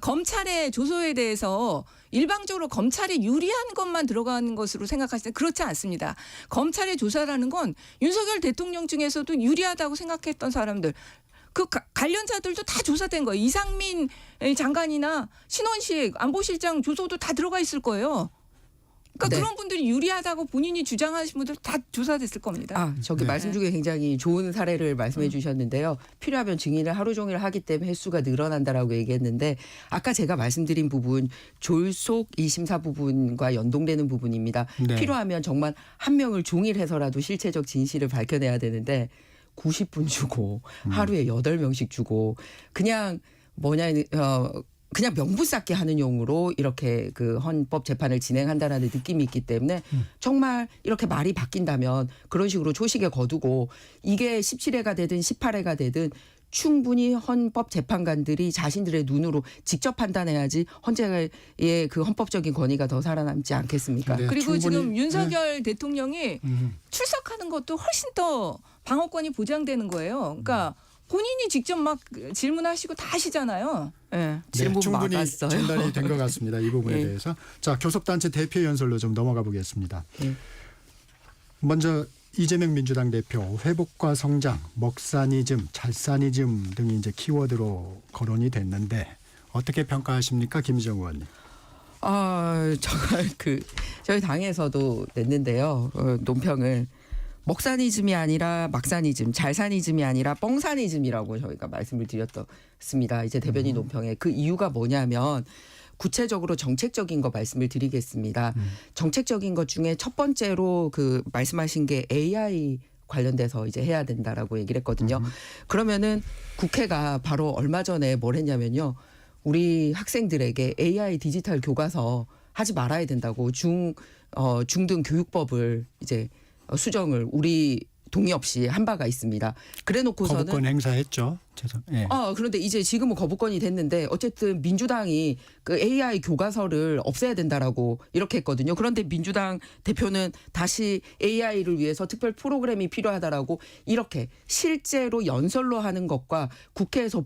검찰의 조소에 대해서 일방적으로 검찰이 유리한 것만 들어가는 것으로 생각하실 때 그렇지 않습니다. 검찰의 조사라는 건 윤석열 대통령 중에서도 유리하다고 생각했던 사람들 그 관련자들도 다 조사된 거예요. 이상민 장관이나 신원식 안보실장 조서도 다 들어가 있을 거예요. 그러니까 네. 그런 분들이 유리하다고 본인이 주장하신 분들 다 조사됐을 겁니다. 저기 네. 말씀 중에 굉장히 좋은 사례를 말씀해 주셨는데요. 필요하면 증인을 하루 종일 하기 때문에 횟수가 늘어난다라고 얘기했는데 아까 제가 말씀드린 부분 졸속 이 심사 부분과 연동되는 부분입니다. 네. 필요하면 정말 한 명을 종일 해서라도 실체적 진실을 밝혀내야 되는데 90분 주고 하루에 8명씩 주고 그냥 그냥 명분 쌓기 하는 용으로 이렇게 그 헌법 재판을 진행한다라는 느낌이 있기 때문에 정말 이렇게 말이 바뀐다면 그런 식으로 초식에 거두고 이게 17회가 되든 18회가 되든 충분히 헌법 재판관들이 자신들의 눈으로 직접 판단해야지 헌재의 그 헌법적인 권위가 더 살아남지 않겠습니까? 네, 그리고 충분히- 지금 윤석열 대통령이 출석하는 것도 훨씬 더 방어권이 보장되는 거예요. 그러니까 본인이 직접 막 질문하시고 다 하시잖아요. 네. 네, 질문 충분히 막았어요. 전달이 된 것 같습니다. 이 부분에 네. 대해서. 자, 교섭단체 대표 연설로 좀 넘어가 보겠습니다. 먼저 이재명 민주당 대표 회복과 성장, 먹사니즘, 잘사니즘 등이 이제 키워드로 거론이 됐는데 어떻게 평가하십니까, 김희정 의원님? 정말 저희 당에서도 냈는데요. 논평을 먹사니즘이 아니라 막사니즘, 잘사니즘이 아니라 뻥사니즘이라고 저희가 말씀을 드렸습니다. 이제 대변인 논평에 그 이유가 뭐냐면 구체적으로 정책적인 거 말씀을 드리겠습니다. 정책적인 것 중에 첫 번째로 그 말씀하신 게 AI 관련돼서 이제 해야 된다라고 얘기를 했거든요. 그러면은 국회가 바로 얼마 전에 뭘 했냐면요. 우리 학생들에게 AI 디지털 교과서 하지 말아야 된다고 중등 교육법을 이제 수정을 우리 동의 없이 한 바가 있습니다. 그래놓고서는 거부권 행사했죠. 예. 그런데 이제 지금은 거부권이 됐는데 어쨌든 민주당이 그 AI 교과서를 없애야 된다라고 이렇게 했거든요. 그런데 민주당 대표는 다시 AI를 위해서 특별 프로그램이 필요하다라고 이렇게 실제로 연설로 하는 것과 국회에서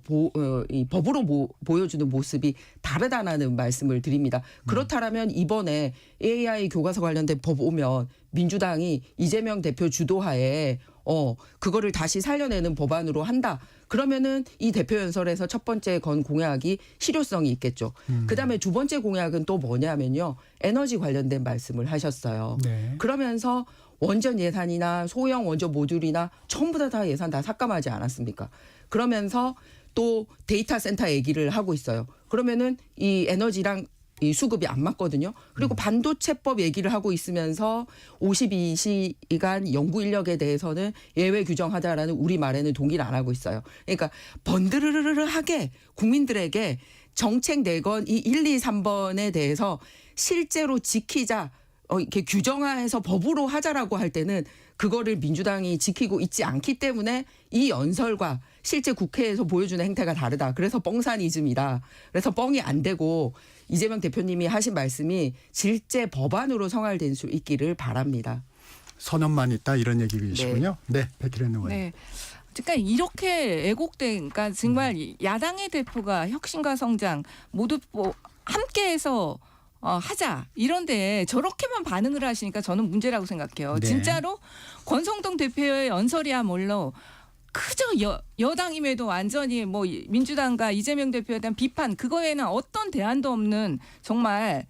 이 법으로 보여주는 모습이 다르다는 말씀을 드립니다. 그렇다면 이번에 AI 교과서 관련된 법 오면 민주당이 이재명 대표 주도하에 그거를 다시 살려내는 법안으로 한다. 그러면은 이 대표 연설에서 첫 번째 건 공약이 실효성이 있겠죠. 그다음에 두 번째 공약은 또 뭐냐면요. 에너지 관련된 말씀을 하셨어요. 네. 그러면서 원전 예산이나 소형 원전 모듈이나 전부 다 예산 다 삭감하지 않았습니까? 그러면서 또 데이터 센터 얘기를 하고 있어요. 그러면은 이 에너지랑 이 수급이 안 맞거든요. 그리고 반도체법 얘기를 하고 있으면서 52시간 연구 인력에 대해서는 예외 규정하자라는 우리 말에는 동의를 안 하고 있어요. 그러니까 번드르르르하게 국민들에게 정책 내건 이 1, 2, 3번에 대해서 실제로 지키자 이렇게 규정화해서 법으로 하자라고 할 때는 그거를 민주당이 지키고 있지 않기 때문에 이 연설과 실제 국회에서 보여주는 행태가 다르다. 그래서 뻥사니즘이다. 그래서 뻥이 안 되고 이재명 대표님이 하신 말씀이 실제 법안으로 성활될 수 있기를 바랍니다. 선언만 있다 이런 얘기이시군요. 네, 백희련 의원. 네. 그러니까 이렇게 애국된, 그러니까 정말 야당의 대표가 혁신과 성장 모두 함께해서 하자 이런데 저렇게만 반응을 하시니까 저는 문제라고 생각해요. 네. 진짜로 권성동 대표의 연설이야말로 그저 여당임에도 완전히 뭐 민주당과 이재명 대표에 대한 비판 그거에는 어떤 대안도 없는 정말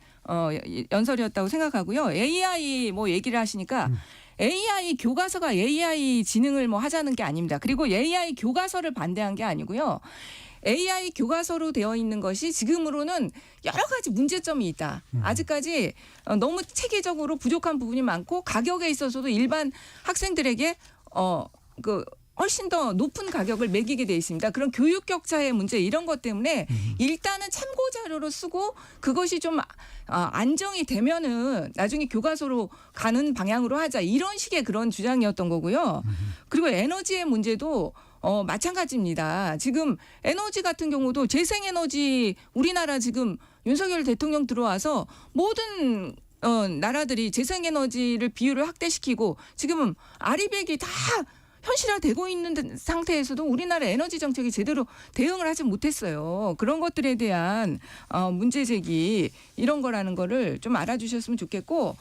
연설이었다고 생각하고요. AI 뭐 얘기를 하시니까 AI 교과서가 AI 지능을 뭐 하자는 게 아닙니다. 그리고 AI 교과서를 반대한 게 아니고요. AI 교과서로 되어 있는 것이 지금으로는 여러 가지 문제점이 있다. 아직까지 너무 체계적으로 부족한 부분이 많고 가격에 있어서도 일반 학생들에게 훨씬 더 높은 가격을 매기게 돼 있습니다. 그런 교육 격차의 문제 이런 것 때문에 일단은 참고 자료로 쓰고 그것이 좀 안정이 되면은 나중에 교과서로 가는 방향으로 하자 이런 식의 그런 주장이었던 거고요. 그리고 에너지의 문제도 마찬가지입니다. 지금 에너지 같은 경우도 재생에너지 우리나라 지금 윤석열 대통령 들어와서 모든 나라들이 재생에너지를 비율을 확대시키고 지금은 아리백이 다 현실화되고 있는 상태에서도 우리나라 에너지 정책이 제대로 대응을 하지 못했어요. 그런 것들에 대한 문제 제기 이런 거라는 거를 좀 알아주셨으면 좋겠고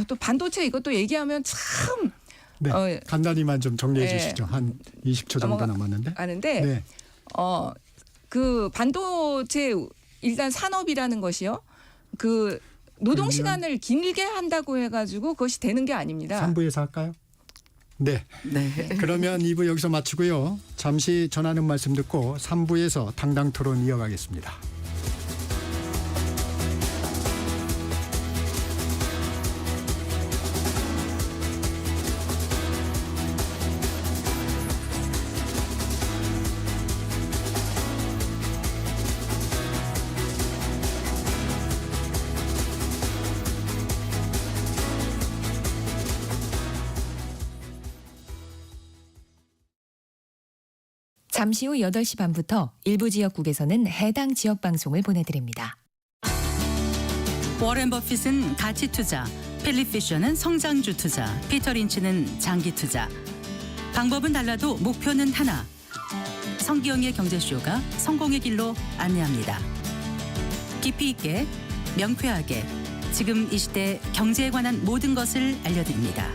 또 반도체 이것도 얘기하면 참 네, 간단히만 좀 정리해 주시죠. 한 20초 정도 남았는데. 아는데 네. 그 반도체 일단 산업이라는 것이요. 그 노동 시간을 길게 한다고 해가지고 그것이 되는 게 아닙니다. 3부에서 할까요? 네. 그러면 2부 여기서 마치고요. 잠시 전하는 말씀 듣고 3부에서 당당 토론 이어가겠습니다. 잠시 후 8시 반부터 일부 지역국에서는 해당 지역 방송을 보내드립니다. 워렌 버핏은 가치 투자, 필립 피셔는 성장주 투자, 피터 린치는 장기 투자. 방법은 달라도 목표는 하나. 성기영의 경제쇼가 성공의 길로 안내합니다. 깊이 있게, 명쾌하게, 지금 이 시대 경제에 관한 모든 것을 알려드립니다.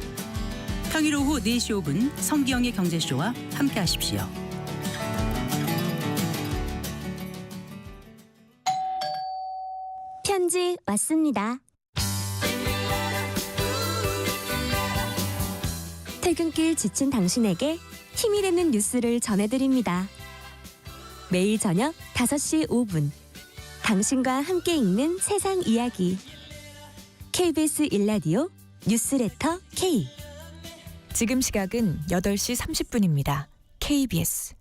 평일 오후 4시 5분 성기영의 경제쇼와 함께하십시오. 편지 왔습니다. 퇴근길 지친 당신에게 힘이 되는 뉴스를 전해드립니다. 매일 저녁 5시 5분 당신과 함께 읽는 세상 이야기 KBS 1라디오 뉴스레터 K. 지금 시각은 8시 30분입니다. KBS.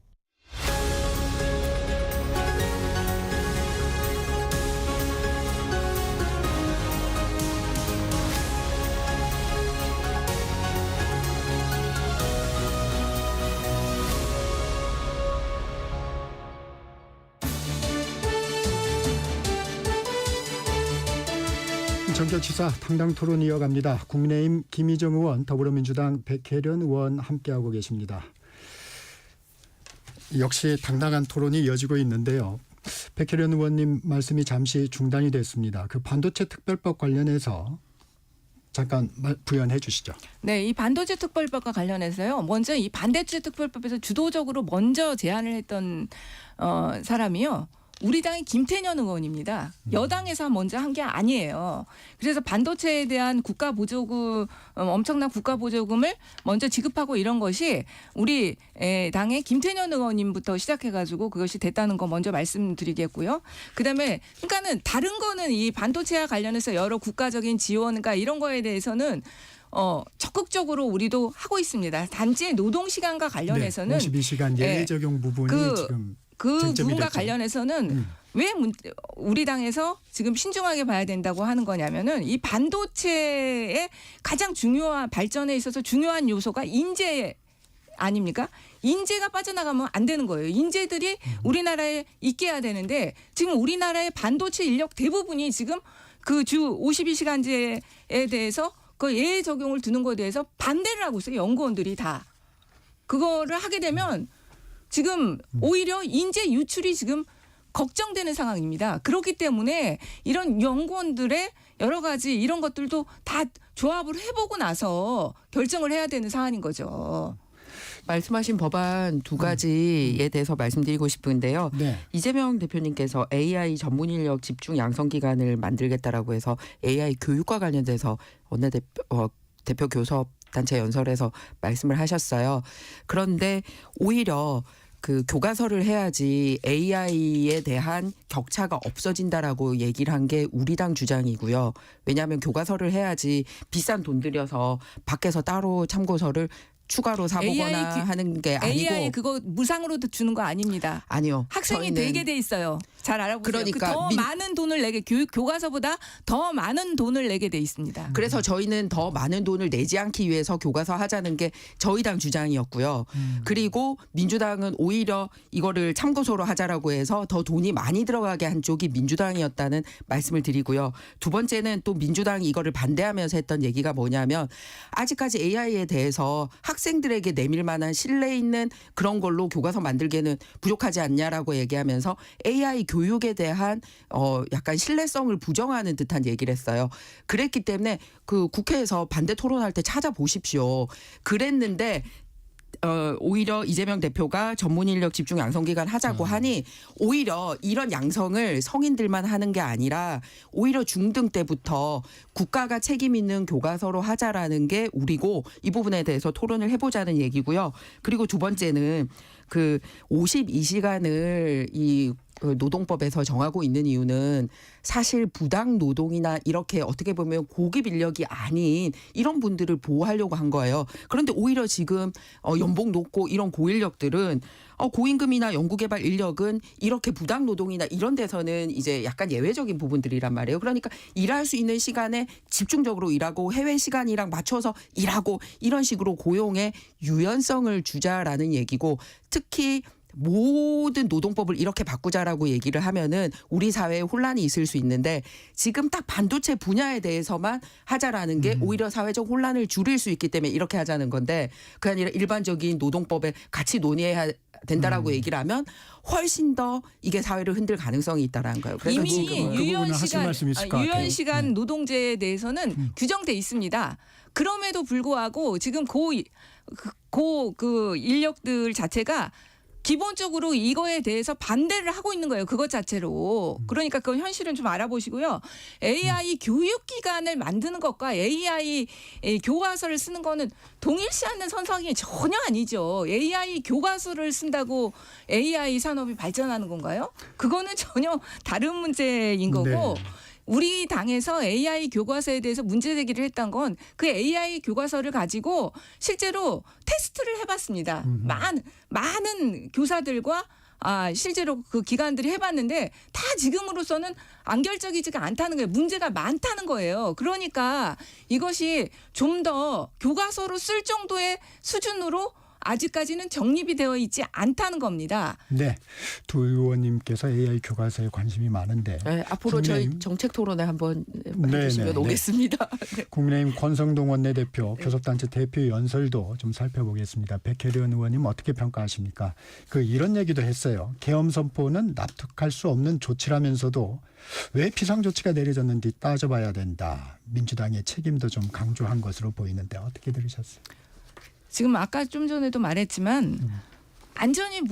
전격지사 당당 토론 이어갑니다. 국민의힘 김희정 의원, 더불어민주당 백혜련 의원 함께하고 계십니다. 역시 당당한 토론이 이어지고 있는데요. 백혜련 의원님 말씀이 잠시 중단이 됐습니다. 그 반도체 특별법 관련해서 잠깐 부연해 주시죠. 네, 이 반도체 특별법과 관련해서요. 먼저 이 반도체 특별법에서 주도적으로 먼저 제안을 했던 사람이요. 우리 당의 김태년 의원입니다. 여당에서 먼저 한 게 아니에요. 그래서 반도체에 대한 국가 보조금, 엄청난 국가 보조금을 먼저 지급하고 이런 것이 우리 당의 김태년 의원님부터 시작해가지고 그것이 됐다는 거 먼저 말씀드리겠고요. 그다음에 그러니까는 다른 거는 이 반도체와 관련해서 여러 국가적인 지원과 이런 거에 대해서는 적극적으로 우리도 하고 있습니다. 단지 노동 시간과 관련해서는 52시간 예외 적용 부분이 지금 그 쟁점이 부분과 됐죠. 관련해서는 왜 우리 당에서 지금 신중하게 봐야 된다고 하는 거냐면은 이 반도체의 가장 중요한 발전에 있어서 중요한 요소가 인재 아닙니까? 인재가 빠져나가면 안 되는 거예요. 인재들이 우리나라에 있게 해야 되는데 지금 우리나라의 반도체 인력 대부분이 지금 그 주 52시간제에 대해서 그 예외 적용을 두는 것에 대해서 반대를 하고 있어요. 연구원들이 다. 그거를 하게 되면 지금 오히려 인재 유출이 지금 걱정되는 상황입니다. 그렇기 때문에 이런 연구원들의 여러 가지 이런 것들도 다 조합을 해보고 나서 결정을 해야 되는 사안인 거죠. 말씀하신 법안 두 가지에 대해서 말씀드리고 싶은데요. 네. 이재명 대표님께서 AI 전문 인력 집중 양성 기관을 만들겠다라고 해서 AI 교육과 관련돼서 대표 교섭 단체 연설에서 말씀을 하셨어요. 그런데 오히려 그 교과서를 해야지 AI에 대한 격차가 없어진다라고 얘기를 한 게 우리 당 주장이고요. 왜냐하면 교과서를 해야지 비싼 돈 들여서 밖에서 따로 참고서를 추가로 사보거나 하는 게 아니고. AI 그거 무상으로 주는 거 아닙니다. 아니요. 학생이 되게 돼 있어요. 잘 알아보세요. 그러니까 더 많은 돈을 내게 교과서보다 더 많은 돈을 내게 돼 있습니다. 그래서 저희는 더 많은 돈을 내지 않기 위해서 교과서 하자는 게 저희 당 주장이었고요. 그리고 민주당은 오히려 이거를 참고서로 하자라고 해서 더 돈이 많이 들어가게 한 쪽이 민주당이었다는 말씀을 드리고요. 두 번째는 또 민주당이 이거를 반대하면서 했던 얘기가 뭐냐면 아직까지 AI에 대해서 학생들에게 내밀 만한 신뢰 있는 그런 걸로 교과서 만들기에는 부족하지 않냐라고 얘기하면서 AI 교육에 대한 약간 신뢰성을 부정하는 듯한 얘기를 했어요. 그랬기 때문에 그 국회에서 반대 토론할 때 찾아보십시오. 그랬는데 오히려 이재명 대표가 전문 인력 집중 양성 기관 하자고 하니 오히려 이런 양성을 성인들만 하는 게 아니라 오히려 중등 때부터 국가가 책임 있는 교과서로 하자라는 게 우리고 이 부분에 대해서 토론을 해보자는 얘기고요. 그리고 두 번째는 그 52시간을 이 노동법에서 정하고 있는 이유는 사실 부당 노동이나 이렇게 어떻게 보면 고급 인력이 아닌 이런 분들을 보호하려고 한 거예요. 그런데 오히려 지금 연봉 높고 이런 고인력들은 고임금이나 연구개발 인력은 이렇게 부당 노동이나 이런 데서는 이제 약간 예외적인 부분들이란 말이에요. 그러니까 일할 수 있는 시간에 집중적으로 일하고 해외 시간이랑 맞춰서 일하고 이런 식으로 고용의 유연성을 주자라는 얘기고 특히 모든 노동법을 이렇게 바꾸자라고 얘기를 하면은 우리 사회에 혼란이 있을 수 있는데 지금 딱 반도체 분야에 대해서만 하자라는 게 오히려 사회적 혼란을 줄일 수 있기 때문에 이렇게 하자는 건데 그게 아니라 일반적인 노동법에 같이 논의해야 된다라고 얘기를 하면 훨씬 더 이게 사회를 흔들 가능성이 있다라는 거예요. 그래서 이미 유연 시간 노동제에 대해서는 규정돼 있습니다. 그럼에도 불구하고 지금 그 인력들 자체가 기본적으로 이거에 대해서 반대를 하고 있는 거예요. 그것 자체로. 그러니까 그 현실은 좀 알아보시고요. AI 교육기관을 만드는 것과 AI 교과서를 쓰는 거는 동일시 않는 선상이 전혀 아니죠. AI 교과서를 쓴다고 AI 산업이 발전하는 건가요? 그거는 전혀 다른 문제인 거고 네. 우리 당에서 AI 교과서에 대해서 문제 제기를 했던 건 그 AI 교과서를 가지고 실제로 테스트를 해봤습니다. 많은 교사들과 실제로 그 기관들이 해봤는데 다 지금으로서는 안결적이지가 않다는 거예요. 문제가 많다는 거예요. 그러니까 이것이 좀 더 교과서로 쓸 정도의 수준으로 아직까지는 정립이 되어 있지 않다는 겁니다. 네, 두 의원님께서 AI 교과서에 관심이 많은데 네, 앞으로 저희 정책 토론회 한번 해주시면 네. 오겠습니다. 국민의힘 권성동 원내대표, 교섭단체 대표 연설도 좀 살펴보겠습니다. 백혜련 의원님 어떻게 평가하십니까? 이런 얘기도 했어요. 계엄 선포는 납득할 수 없는 조치라면서도 왜 비상조치가 내려졌는지 따져봐야 된다. 민주당의 책임도 좀 강조한 것으로 보이는데 어떻게 들으셨어요? 지금 아까 좀 전에도 말했지만 안전이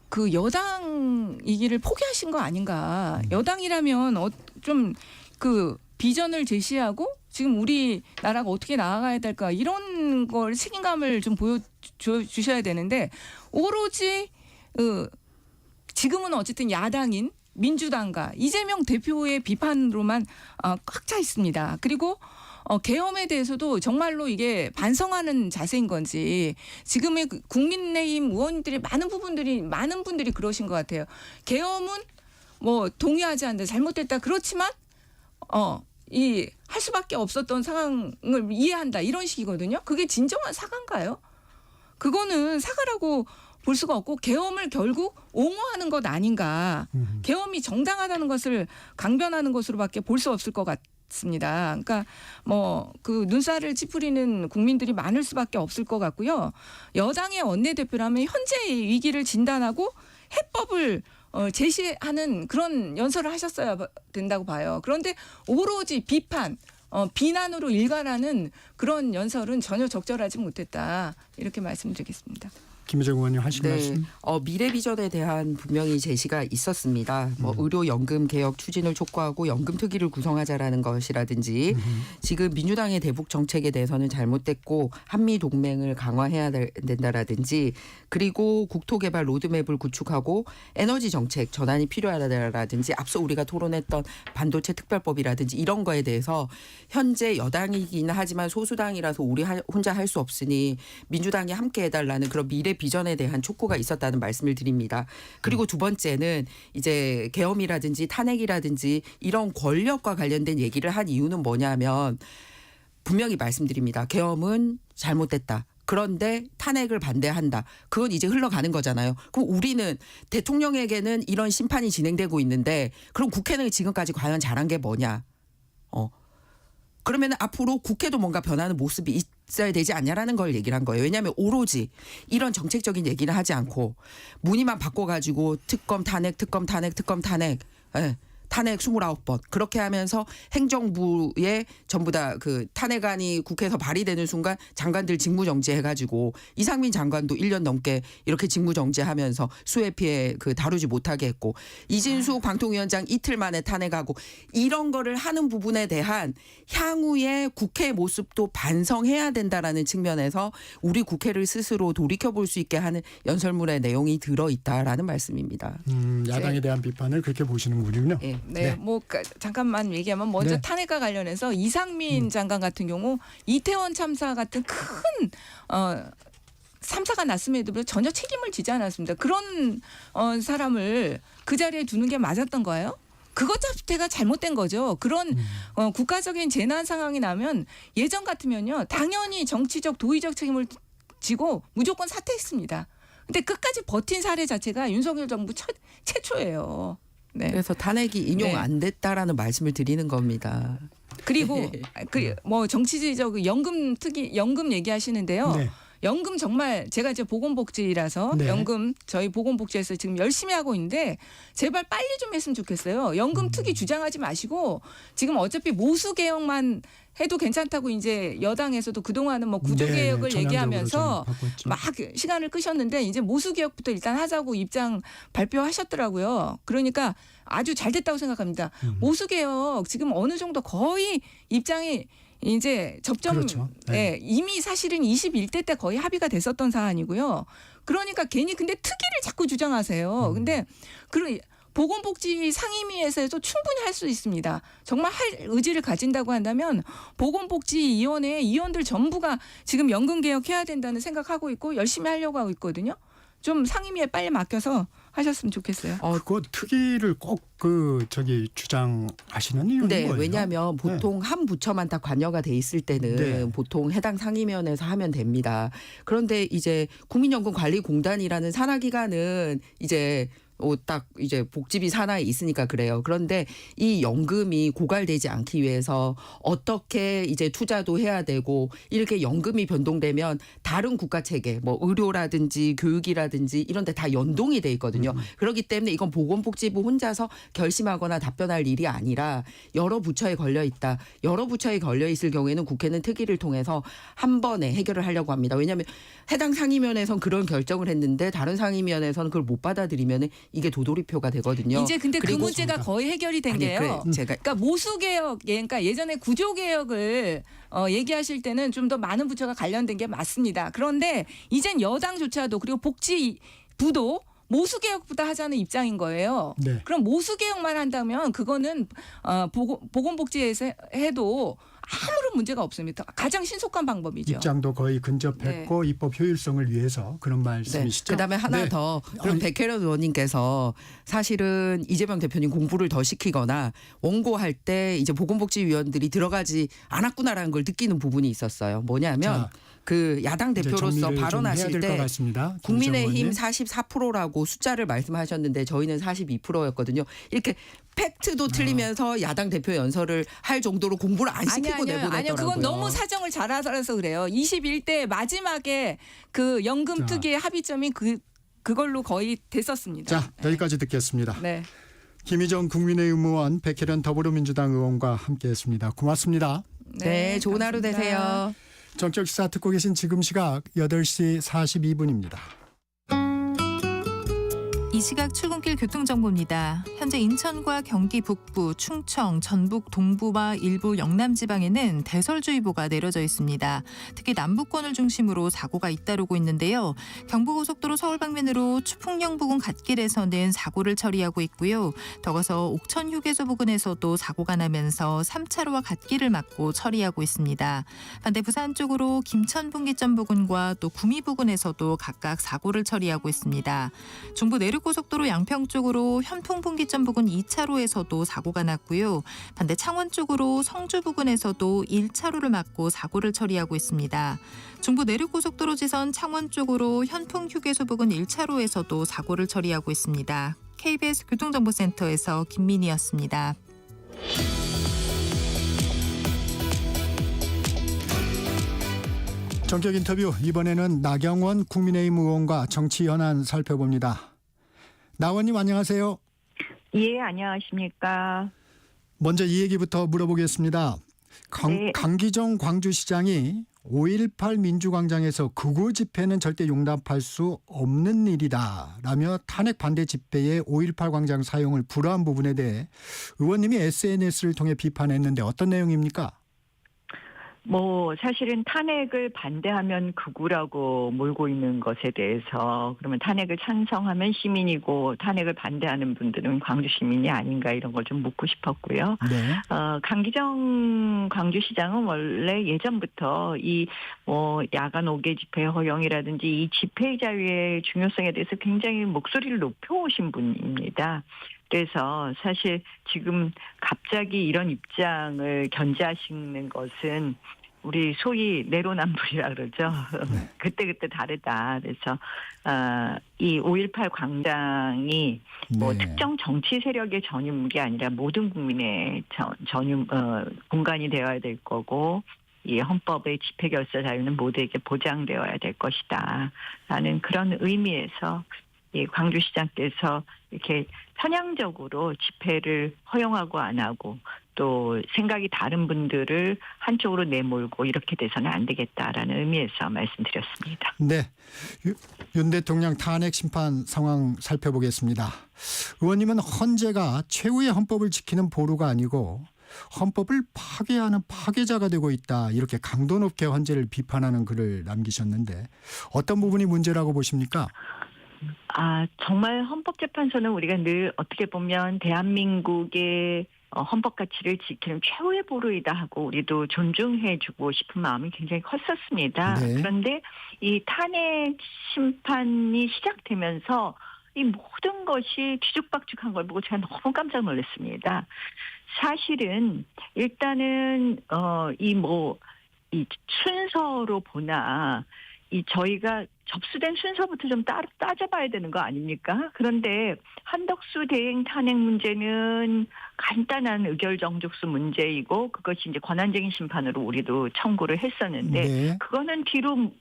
그 여당이기를 포기하신 거 아닌가. 여당이라면 좀 그 비전을 제시하고 지금 우리나라가 어떻게 나아가야 될까 이런 걸 책임감을 좀 보여주셔야 되는데 오로지 지금은 어쨌든 야당인 민주당과 이재명 대표의 비판으로만 꽉 차 있습니다. 그리고 계엄에 대해서도 정말로 이게 반성하는 자세인 건지 지금의 국민의힘 의원들이 많은 분들이 그러신 것 같아요. 계엄은 뭐 동의하지 않는다, 잘못됐다. 그렇지만 할 수밖에 없었던 상황을 이해한다 이런 식이거든요. 그게 진정한 사과인가요? 그거는 사과라고 볼 수가 없고 계엄을 결국 옹호하는 것 아닌가. 계엄이 정당하다는 것을 강변하는 것으로밖에 볼 수 없을 것 같습니다. 그러니까 그 눈살을 찌푸리는 국민들이 많을 수밖에 없을 것 같고요. 여당의 원내대표라면 현재의 위기를 진단하고 해법을 제시하는 그런 연설을 하셨어야 된다고 봐요. 그런데 오로지 비난으로 일관하는 그런 연설은 전혀 적절하지 못했다. 이렇게 말씀드리겠습니다. 김희정 의원님 하신 말씀. 미래 비전에 대한 분명히 제시가 있었습니다. 의료 연금 개혁 추진을 촉구하고 연금 특위를 구성하자라는 것이라든지 지금 민주당의 대북 정책에 대해서는 잘못됐고 한미 동맹을 강화해야 된다라든지 그리고 국토개발 로드맵을 구축하고 에너지 정책 전환이 필요하다라든지 앞서 우리가 토론했던 반도체 특별법이라든지 이런 거에 대해서 현재 여당이긴 하지만 소수당이라서 우리 혼자 할 수 없으니 민주당이 함께 해달라는 그런 미래 비전에 대한 촉구가 있었다는 말씀을 드립니다. 그리고 두 번째는 이제 계엄이라든지 탄핵이라든지 이런 권력과 관련된 얘기를 한 이유는 뭐냐면 분명히 말씀드립니다. 계엄은 잘못됐다. 그런데 탄핵을 반대한다. 그건 이제 흘러가는 거잖아요. 그럼 우리는 대통령에게는 이런 심판이 진행되고 있는데 그럼 국회는 지금까지 과연 잘한 게 뭐냐. 그러면 앞으로 국회도 뭔가 변하는 모습이 있어야 되지 않냐라는 걸 얘기를 한 거예요. 왜냐하면 오로지 이런 정책적인 얘기를 하지 않고 문의만 바꿔가지고 특검 탄핵 탄핵 29번 그렇게 하면서 행정부에 전부 다 그 탄핵안이 국회에서 발의되는 순간 장관들 직무정지 해가지고 이상민 장관도 1년 넘게 이렇게 직무정지하면서 수해 피해 다루지 못하게 했고 이진수 방통위원장 이틀 만에 탄핵하고 이런 거를 하는 부분에 대한 향후의 국회 모습도 반성해야 된다라는 측면에서 우리 국회를 스스로 돌이켜볼 수 있게 하는 연설문의 내용이 들어있다라는 말씀입니다. 야당에 대한 비판을 그렇게 보시는군요. 네. 잠깐만 얘기하면 먼저 탄핵과 관련해서 이상민 장관 같은 경우 이태원 참사 같은 큰 참사가 났음에도 불구하고 전혀 책임을 지지 않았습니다. 그런 사람을 그 자리에 두는 게 맞았던 거예요? 그것 자체가 잘못된 거죠. 그런 국가적인 재난 상황이 나면 예전 같으면요. 당연히 정치적 도의적 책임을 지고 무조건 사퇴했습니다. 근데 끝까지 버틴 사례 자체가 윤석열 정부 최초예요. 네. 그래서 탄핵이 인용 안 됐다라는 말씀을 드리는 겁니다. 그리고 정치적 연금 얘기하시는데요. 연금 정말 제가 이제 보건복지라서 네. 연금 저희 보건복지에서 지금 열심히 하고 있는데 제발 빨리 좀 했으면 좋겠어요. 연금 특위 주장하지 마시고 지금 어차피 모수 개혁만 해도 괜찮다고 이제 여당에서도 그동안은 뭐 구조개혁을 네, 얘기하면서 전향적으로 바꿨죠. 막 시간을 끄셨는데 이제 모수개혁부터 일단 하자고 입장 발표하셨더라고요. 그러니까 아주 잘 됐다고 생각합니다. 모수개혁 지금 어느 정도 거의 입장이 이제 접점 그렇죠. 네. 이미 사실은 21대 때 거의 합의가 됐었던 사안이고요. 그러니까 괜히 근데 특위를 자꾸 주장하세요. 근데 그런 보건복지 상임위에서도 충분히 할 수 있습니다. 정말 할 의지를 가진다고 한다면 보건복지위원회 위원들 전부가 지금 연금개혁해야 된다는 생각하고 있고 열심히 하려고 하고 있거든요. 좀 상임위에 빨리 맡겨서 하셨으면 좋겠어요. 그 특위를 꼭 주장하시는 이유는 네, 뭐예요? 왜냐하면 보통 한 부처만 다 관여가 돼 있을 때는 네. 보통 해당 상임위원회에서 하면 됩니다. 그런데 이제 국민연금관리공단이라는 산하기관은 이제 딱 이제 복지비 산하에 있으니까 그래요. 그런데 이 연금이 고갈되지 않기 위해서 어떻게 이제 투자도 해야 되고 이렇게 연금이 변동되면 다른 국가 체계 뭐 의료라든지 교육이라든지 이런 데 다 연동이 돼 있거든요. 그렇기 때문에 이건 보건복지부 혼자서 결심하거나 답변할 일이 아니라 여러 부처에 걸려 있다. 여러 부처에 걸려 있을 경우에는 국회는 특위를 통해서 한 번에 해결을 하려고 합니다. 왜냐하면 해당 상임위원회에서는 그런 결정을 했는데 다른 상임위원회에서는 그걸 못 받아들이면 이게 도돌이표가 되거든요. 이제 근데 그 문제가 거의 해결이 된 게요. 그러니까 모수개혁, 그러니까 예전에 구조개혁을 얘기하실 때는 좀 더 많은 부처가 관련된 게 맞습니다. 그런데 이젠 여당조차도 그리고 복지부도 모수개혁보다 하자는 입장인 거예요. 네. 그럼 모수개혁만 한다면 그거는 보건복지에서 해도 아무런 문제가 없습니다. 가장 신속한 방법이죠. 입장도 거의 근접했고 입법 효율성을 위해서 그런 말씀이시죠? 그다음에 하나 네. 더 그럼 백혜련 의원님께서 사실은 이재명 대표님 공부를 더 시키거나 원고할 때 이제 보건복지위원들이 들어가지 않았구나라는 걸 느끼는 부분이 있었어요. 뭐냐면 그 야당 대표로서 발언하실 때 국민의힘 44%라고 숫자를 말씀하셨는데 저희는 42%였거든요. 이렇게 팩트도 틀리면서 야당 대표 연설을 할 정도로 공부를 안 시키고 내보냈더라고요. 아니요. 그건 너무 사정을 잘 알아서 그래요. 21대 마지막에 그 연금 특위의 합의점이 그걸로 거의 됐었습니다. 자, 여기까지 듣겠습니다. 네. 김희정 국민의힘 의원, 백혜련 더불어민주당 의원과 함께했습니다. 고맙습니다. 네, 좋은 하루 되세요. 정적시사 듣고 계신 지금 시각 8시 42분입니다. 이 시각 출근길 교통정보입니다. 현재 인천과 경기 북부, 충청, 전북 동부와 일부 영남 지방에는 대설주의보가 내려져 있습니다. 특히 남부권을 중심으로 사고가 잇따르고 있는데요. 경부고속도로 서울 방면으로 추풍령 부근 갓길에서는 사고를 처리하고 있고요. 더 가서 옥천 휴게소 부근에서도 사고가 나면서 3차로와 갓길을 막고 처리하고 있습니다. 반대 부산 쪽으로 김천 분기점 부근과 또 구미 부근에서도 각각 사고를 처리하고 있습니다. 중부 내륙고속도로 양평 쪽으로 현풍분기점 부근 2차로에서도 사고가 났고요. 반대 창원 쪽으로 성주 부근에서도 1차로를 막고 사고를 처리하고 있습니다. 중부 내륙고속도로 지선 창원 쪽으로 현풍휴게소 부근 1차로에서도 사고를 처리하고 있습니다. KBS 교통정보센터에서 김민희였습니다. 전격 인터뷰, 이번에는 나경원 국민의힘 의원과 정치 현안 살펴봅니다. 나 의원님 안녕하세요. 예, 안녕하십니까. 먼저 이 얘기부터 물어보겠습니다. 강기정 광주시장이 5.18 민주광장에서 극우 집회는 절대 용납할 수 없는 일이다 라며 탄핵 반대 집회에 5.18 광장 사용을 불허한 부분에 대해 의원님이 SNS를 통해 비판했는데 어떤 내용입니까? 사실은 탄핵을 반대하면 극우라고 몰고 있는 것에 대해서 그러면 탄핵을 찬성하면 시민이고 탄핵을 반대하는 분들은 광주 시민이 아닌가 이런 걸 좀 묻고 싶었고요. 네. 강기정 광주시장은 원래 예전부터 야간 5개 집회 허용이라든지 이 집회 자유의 중요성에 대해서 굉장히 목소리를 높여오신 분입니다. 그래서 사실 지금 갑자기 이런 입장을 견제하시는 것은 우리 소위 내로남불이라 그러죠. 그때그때 다르다. 그래서 이 5.18 광장이 특정 정치 세력의 전유물이 아니라 모든 국민의 공간이 되어야 될 거고 이 헌법의 집회결사 자유는 모두에게 보장되어야 될 것이다 라는 그런 의미에서 이 광주시장께서 이렇게 편향적으로 집회를 허용하고 안 하고 또 생각이 다른 분들을 한쪽으로 내몰고 이렇게 돼서는 안 되겠다라는 의미에서 말씀드렸습니다. 네, 윤 대통령 탄핵 심판 상황 살펴보겠습니다. 의원님은 헌재가 최후의 헌법을 지키는 보루가 아니고 헌법을 파괴하는 파괴자가 되고 있다, 이렇게 강도 높게 헌재를 비판하는 글을 남기셨는데 어떤 부분이 문제라고 보십니까? 정말 헌법재판소는 우리가 늘 어떻게 보면 대한민국의 헌법 가치를 지키는 최후의 보루이다 하고 우리도 존중해주고 싶은 마음이 굉장히 컸었습니다. 네. 그런데 이 탄핵 심판이 시작되면서 이 모든 것이 뒤죽박죽한 걸 보고 제가 너무 깜짝 놀랐습니다. 사실은 일단은 이 순서로 보나 이 저희가 접수된 순서부터 좀 따져봐야 되는 거 아닙니까? 그런데 한덕수 대행 탄핵 문제는 간단한 의결정족수 문제이고 그것이 이제 권한쟁의 심판으로 우리도 청구를 했었는데 네. 그거는 뒤로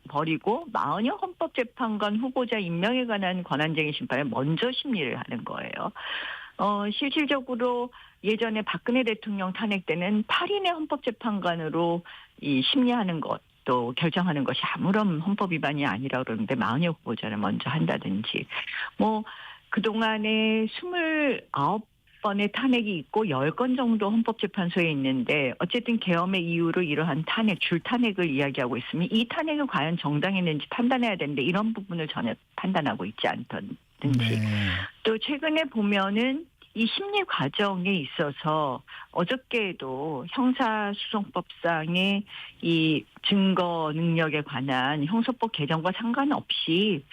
버리고 마은여 헌법재판관 후보자 임명에 관한 권한쟁의 심판을 먼저 심리를 하는 거예요. 실질적으로 예전에 박근혜 대통령 탄핵 때는 8인의 헌법재판관으로 이 심리하는 것, 또 결정하는 것이 아무런 헌법 위반이 아니라 그러는데 마은여 후보자를 먼저 한다든지 그동안에 29번의 탄핵이 있고 10건 정도 헌법재판소에 있는데 어쨌든 계엄의 이유로 이러한 줄탄핵을 이야기하고 있으면 이 탄핵이 과연 정당했는지 판단해야 되는데 이런 부분을 전혀 판단하고 있지 않던지 또 최근에 보면은 이 심리 과정에 있어서 어저께도 형사소송법상의 이 증거 능력에 관한 형사법 개정과 상관없이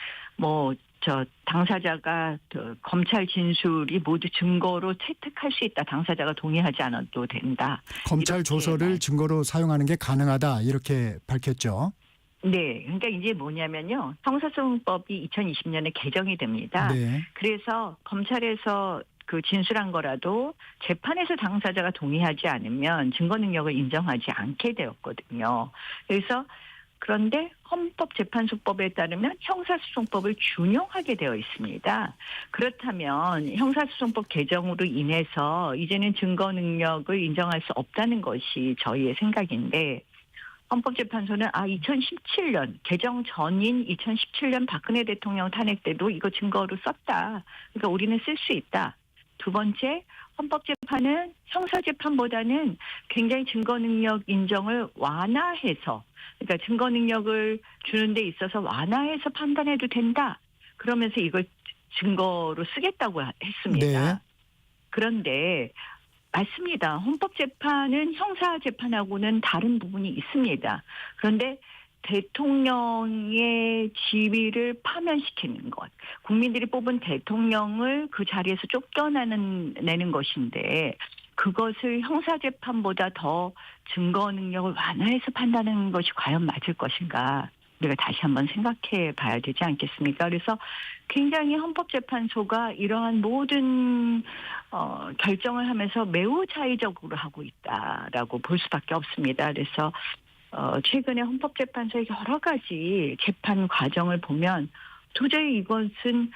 당사자가 검찰 진술이 모두 증거로 채택할 수 있다. 당사자가 동의하지 않아도 된다. 검찰 조서를 증거로 사용하는 게 가능하다, 이렇게 밝혔죠. 네. 그러니까 이제 뭐냐면요. 형사소송법이 2020년에 개정이 됩니다. 네. 그래서 검찰에서 그 진술한 거라도 재판에서 당사자가 동의하지 않으면 증거 능력을 인정하지 않게 되었거든요. 그런데 헌법재판소법에 따르면 형사소송법을 준용하게 되어 있습니다. 그렇다면 형사소송법 개정으로 인해서 이제는 증거 능력을 인정할 수 없다는 것이 저희의 생각인데 헌법재판소는 2017년 개정 전인 2017년 박근혜 대통령 탄핵 때도 이거 증거로 썼다. 그러니까 우리는 쓸 수 있다. 두 번째, 헌법재판은 형사재판보다는 굉장히 증거 능력 인정을 완화해서, 그러니까 증거 능력을 주는 데 있어서 완화해서 판단해도 된다. 그러면서 이걸 증거로 쓰겠다고 했습니다. 네. 그런데 맞습니다. 헌법재판은 형사재판하고는 다른 부분이 있습니다. 그런데 대통령의 지위를 파면시키는 것, 국민들이 뽑은 대통령을 그 자리에서 쫓겨내는 것인데 그것을 형사재판보다 더 증거 능력을 완화해서 판단하는 것이 과연 맞을 것인가, 우리가 다시 한번 생각해 봐야 되지 않겠습니까? 그래서 굉장히 헌법재판소가 이러한 모든 결정을 하면서 매우 자의적으로 하고 있다라고 볼 수밖에 없습니다. 그래서 최근에 헌법재판소의 여러 가지 재판 과정을 보면 도저히 이것은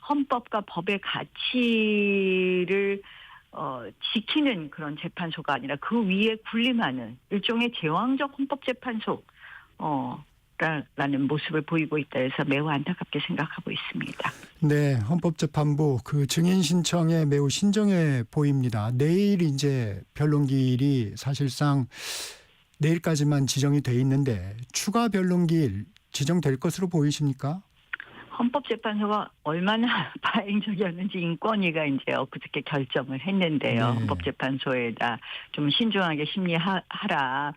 헌법과 법의 가치를 지키는 그런 재판소가 아니라 그 위에 군림하는 일종의 제왕적 헌법재판소 라는 모습을 보이고 있다 해서 매우 안타깝게 생각하고 있습니다. 네, 헌법재판부 그 증인 신청에 매우 신중해 보입니다. 내일 이제 변론기일이 사실상 내일까지만 지정이 돼 있는데 추가 변론기일 지정될 것으로 보이십니까? 헌법재판소가 얼마나 파행적이었는지 인권위가 이제 엊그저께 결정을 했는데요. 네. 헌법재판소에다 좀 신중하게 심리하라.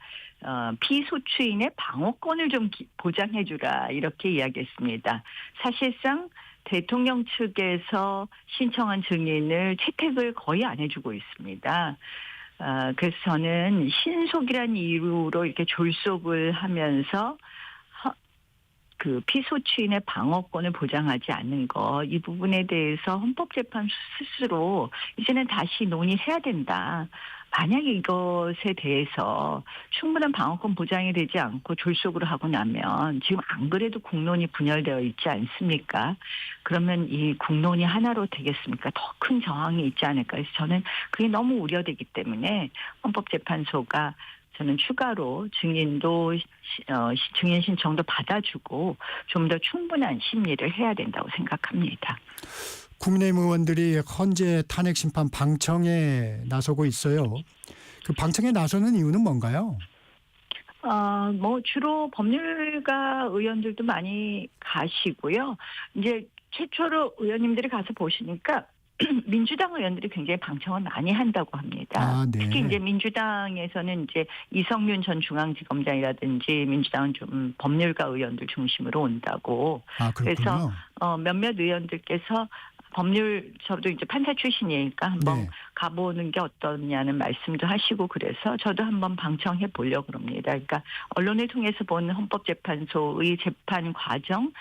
피소추인의 방어권을 좀 보장해주라, 이렇게 이야기했습니다. 사실상 대통령 측에서 신청한 증인을 채택을 거의 안 해주고 있습니다. 그래서 저는 신속이라는 이유로 이렇게 졸속을 하면서 그 피소추인의 방어권을 보장하지 않는 것, 이 부분에 대해서 헌법재판소 스스로 이제는 다시 논의해야 된다. 만약에 이것에 대해서 충분한 방어권 보장이 되지 않고 졸속으로 하고 나면 지금 안 그래도 국론이 분열되어 있지 않습니까? 그러면 이 국론이 하나로 되겠습니까? 더 큰 저항이 있지 않을까 해서 저는 그게 너무 우려되기 때문에 헌법재판소가 저는 추가로 증인도 증인 신청도 받아주고 좀 더 충분한 심리를 해야 된다고 생각합니다. 국민의힘 의원들이 헌재 탄핵 심판 방청에 나서고 있어요. 그 방청에 나서는 이유는 뭔가요? 뭐 주로 법률가 의원들도 많이 가시고요. 이제 최초로 의원님들이 가서 보시니까 민주당 의원들이 굉장히 방청을 많이 한다고 합니다. 아, 네. 특히 이제 민주당에서는 이제 이성윤 전 중앙지검장이라든지 민주당은 좀 법률가 의원들 중심으로 온다고. 아, 그렇군요. 그래서 몇몇 의원들께서 저도 이제 판사 출신이니까 한번 네. 가보는 게 어떠냐는 말씀도 하시고 그래서 저도 한번 방청해 보려고 합니다. 그러니까 언론을 통해서 본 헌법재판소의 재판 과정,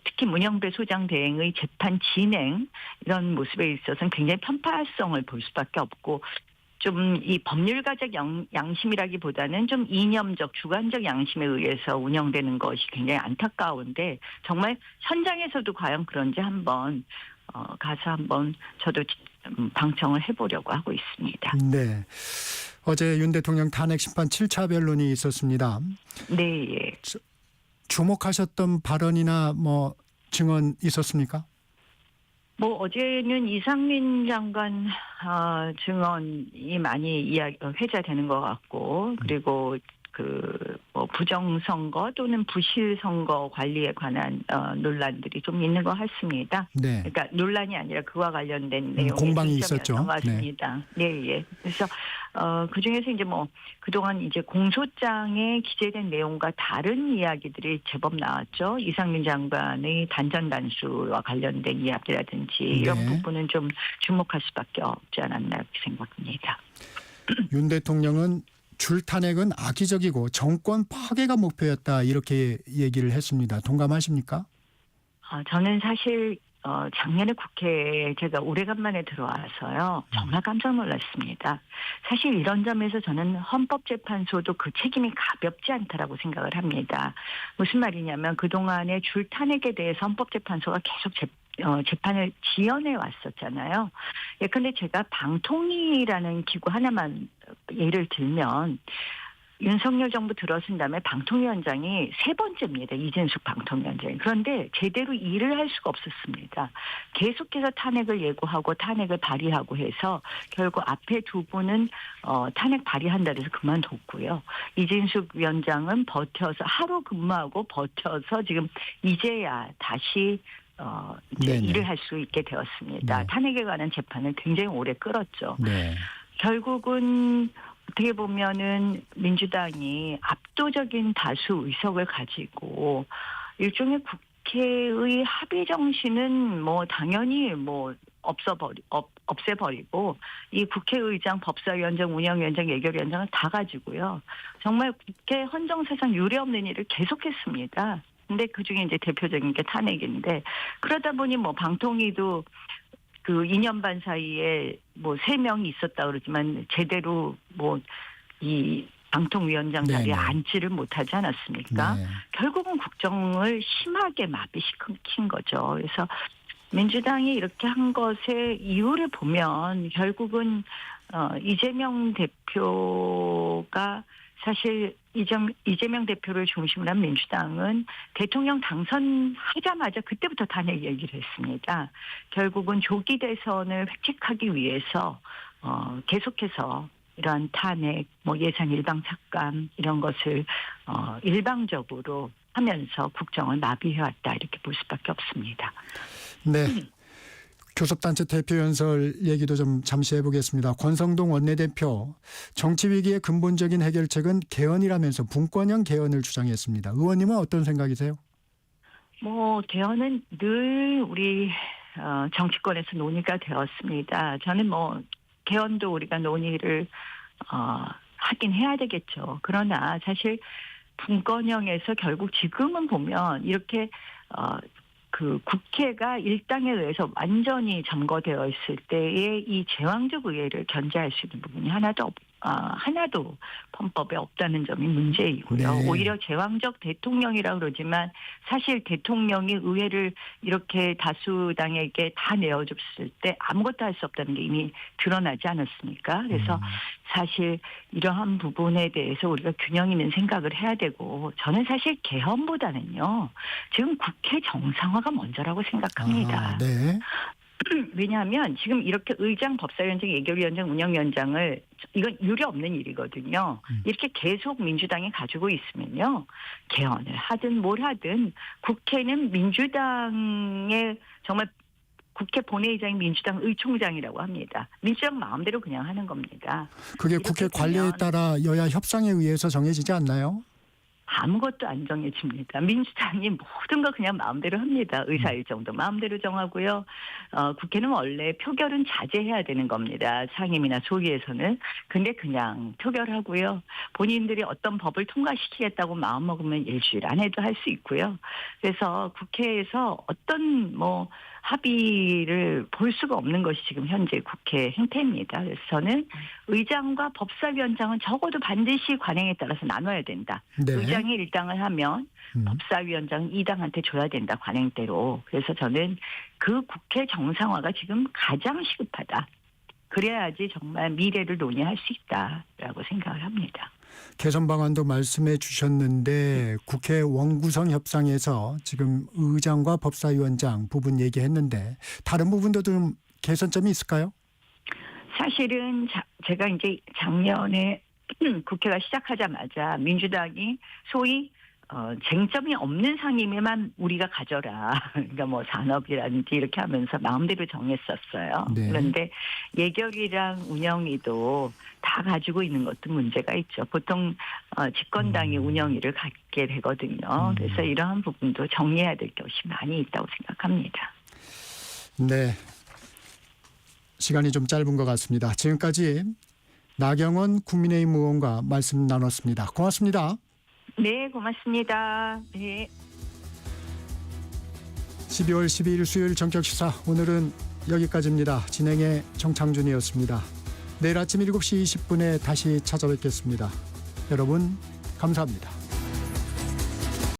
특히 문영배 소장 대행의 재판 진행 이런 모습에 있어서는 굉장히 편파성을 볼 수밖에 없고 좀 이 법률가적 양심이라기보다는 좀 이념적 주관적 양심에 의해서 운영되는 것이 굉장히 안타까운데 정말 현장에서도 과연 그런지 한번 가서 한번 저도 방청을 해보려고 하고 있습니다. 네. 어제 윤 대통령 탄핵 심판 7차 변론이 있었습니다. 네. 예. 주목하셨던 발언이나 뭐 증언 있었습니까? 뭐 어제는 이상민 장관 증언이 많이 회자되는 것 같고 그리고 뭐 부정선거 또는 부실선거 관리에 관한 논란들이 좀 있는 것 같습니다. 네. 그러니까 논란이 아니라 그와 관련된 내용이 공방이 있었죠. 것 같습니다. 네, 예. 그래서 그 중에서 이제 뭐 그동안 이제 공소장에 기재된 내용과 다른 이야기들이 제법 나왔죠. 이상민 장관의 단전 단수와 관련된 이야기라든지 이런 부분은 좀 주목할 수밖에 없지 않았나 이렇게 생각합니다. 윤 대통령은 줄 탄핵은 악의적이고 정권 파괴가 목표였다 이렇게 얘기를 했습니다. 동감하십니까? 저는 사실 작년에 국회에 제가 오래간만에 들어와서요. 정말 깜짝 놀랐습니다. 사실 이런 점에서 저는 헌법재판소도 그 책임이 가볍지 않다라고 생각을 합니다. 무슨 말이냐면 그동안에 줄 탄핵에 대해서 헌법재판소가 계속 재판을 지연해 왔었잖아요. 예컨대 제가 방통위라는 기구 하나만 예를 들면 윤석열 정부 들어선 다음에 방통위원장이 세 번째입니다. 이진숙 방통위원장이. 그런데 제대로 일을 할 수가 없었습니다. 계속해서 탄핵을 예고하고 탄핵을 발의하고 해서 결국 앞에 두 분은 탄핵 발의한다 해서 그만뒀고요. 이진숙 위원장은 버텨서 하루 근무하고 버텨서 지금 이제야 다시 이제 일을 할 수 있게 되었습니다. 네. 탄핵에 관한 재판을 굉장히 오래 끌었죠. 네. 결국은 어떻게 보면은 민주당이 압도적인 다수 의석을 가지고 일종의 국회의 합의 정신은 뭐 당연히 뭐 없애버리고 이 국회의장, 법사위원장, 운영위원장, 예결위원장을 다 가지고요. 정말 국회 헌정사상 유례없는 일을 계속했습니다. 근데 그중에 이제 대표적인 게 탄핵인데 그러다 보니 뭐 방통위도 그 2년 반 사이에 뭐 3명이 있었다 그러지만 제대로 뭐 이 방통위원장 자리에 앉지를 못하지 않았습니까? 네. 결국은 국정을 심하게 마비시킨 거죠. 그래서 민주당이 이렇게 한 것의 이유를 보면 결국은 이재명 대표가 사실 이재명 대표를 중심으로 한 민주당은 대통령 당선하자마자 그때부터 탄핵 얘기를 했습니다. 결국은 조기 대선을 획책하기 위해서 계속해서 이러한 탄핵, 뭐 예산 일방 삭감 이런 것을 일방적으로 하면서 국정을 마비해왔다 이렇게 볼 수밖에 없습니다. 네. 교섭단체 대표연설 얘기도 좀 잠시 해보겠습니다. 권성동 원내대표 정치위기의 근본적인 해결책은 개헌이라면서 분권형 개헌을 주장했습니다. 의원님은 어떤 생각이세요? 뭐 개헌은 늘 우리 정치권에서 논의가 되었습니다. 저는 뭐 개헌도 우리가 논의를 하긴 해야 되겠죠. 그러나 사실 분권형에서 결국 지금은 보면 이렇게 그 국회가 일당에 의해서 완전히 점거되어 있을 때의 이 제왕적 의회를 견제할 수 있는 부분이 하나도 헌법에 없다는 점이 문제이고요. 네. 오히려 제왕적 대통령이라고 그러지만 사실 대통령이 의회를 이렇게 다수당에게 다 내어줬을 때 아무것도 할 수 없다는 게 이미 드러나지 않았습니까? 그래서 사실 이러한 부분에 대해서 우리가 균형 있는 생각을 해야 되고 저는 사실 개헌보다는요. 지금 국회 정상화가 먼저라고 생각합니다. 네. 왜냐하면 지금 이렇게 의장, 법사위원장, 예결위원장, 운영위원장을 이건 유례 없는 일이거든요. 이렇게 계속 민주당이 가지고 있으면요. 개헌을 하든 뭘 하든 국회는 민주당의 정말 국회 본회의장이 민주당 의총장이라고 합니다. 민주당 마음대로 그냥 하는 겁니다. 그게 국회 관리에 따라 여야 협상에 의해서 정해지지 않나요? 아무것도 안 정해집니다. 민주당이 모든 거 그냥 마음대로 합니다. 의사 일정도 마음대로 정하고요. 국회는 원래 표결은 자제해야 되는 겁니다. 상임이나 소위에서는. 근데 그냥 표결하고요. 본인들이 어떤 법을 통과시키겠다고 마음먹으면 일주일 안에도 할 수 있고요. 그래서 국회에서 어떤 합의를 볼 수가 없는 것이 지금 현재 국회 행태입니다. 그래서 저는 의장과 법사위원장은 적어도 반드시 관행에 따라서 나눠야 된다. 네. 의장이 일당을 하면 법사위원장은 2당한테 줘야 된다. 관행대로. 그래서 저는 그 국회 정상화가 지금 가장 시급하다. 그래야지 정말 미래를 논의할 수 있다라고 생각을 합니다. 개선 방안도 말씀해 주셨는데 국회 원구성 협상에서 지금 의장과 법사위원장 부분 얘기했는데 다른 부분도 좀 개선점이 있을까요? 사실은 제가 이제 작년에 국회가 시작하자마자 민주당이 소위 쟁점이 없는 상임위만 우리가 가져라. 그러니까 산업이라든지 이렇게 하면서 마음대로 정했었어요. 네. 그런데 예결위랑 운영위도 다 가지고 있는 것도 문제가 있죠. 보통 집권당이 운영위를 갖게 되거든요. 그래서 이러한 부분도 정리해야 될 것이 많이 있다고 생각합니다. 네. 시간이 좀 짧은 것 같습니다. 지금까지 나경원 국민의힘 의원과 말씀 나눴습니다. 고맙습니다. 네, 고맙습니다. 네. 12월 12일 수요일 전격시사 오늘은 여기까지입니다. 진행의 정창준이었습니다. 내일 아침 7시 20분에 다시 찾아뵙겠습니다. 여러분 감사합니다.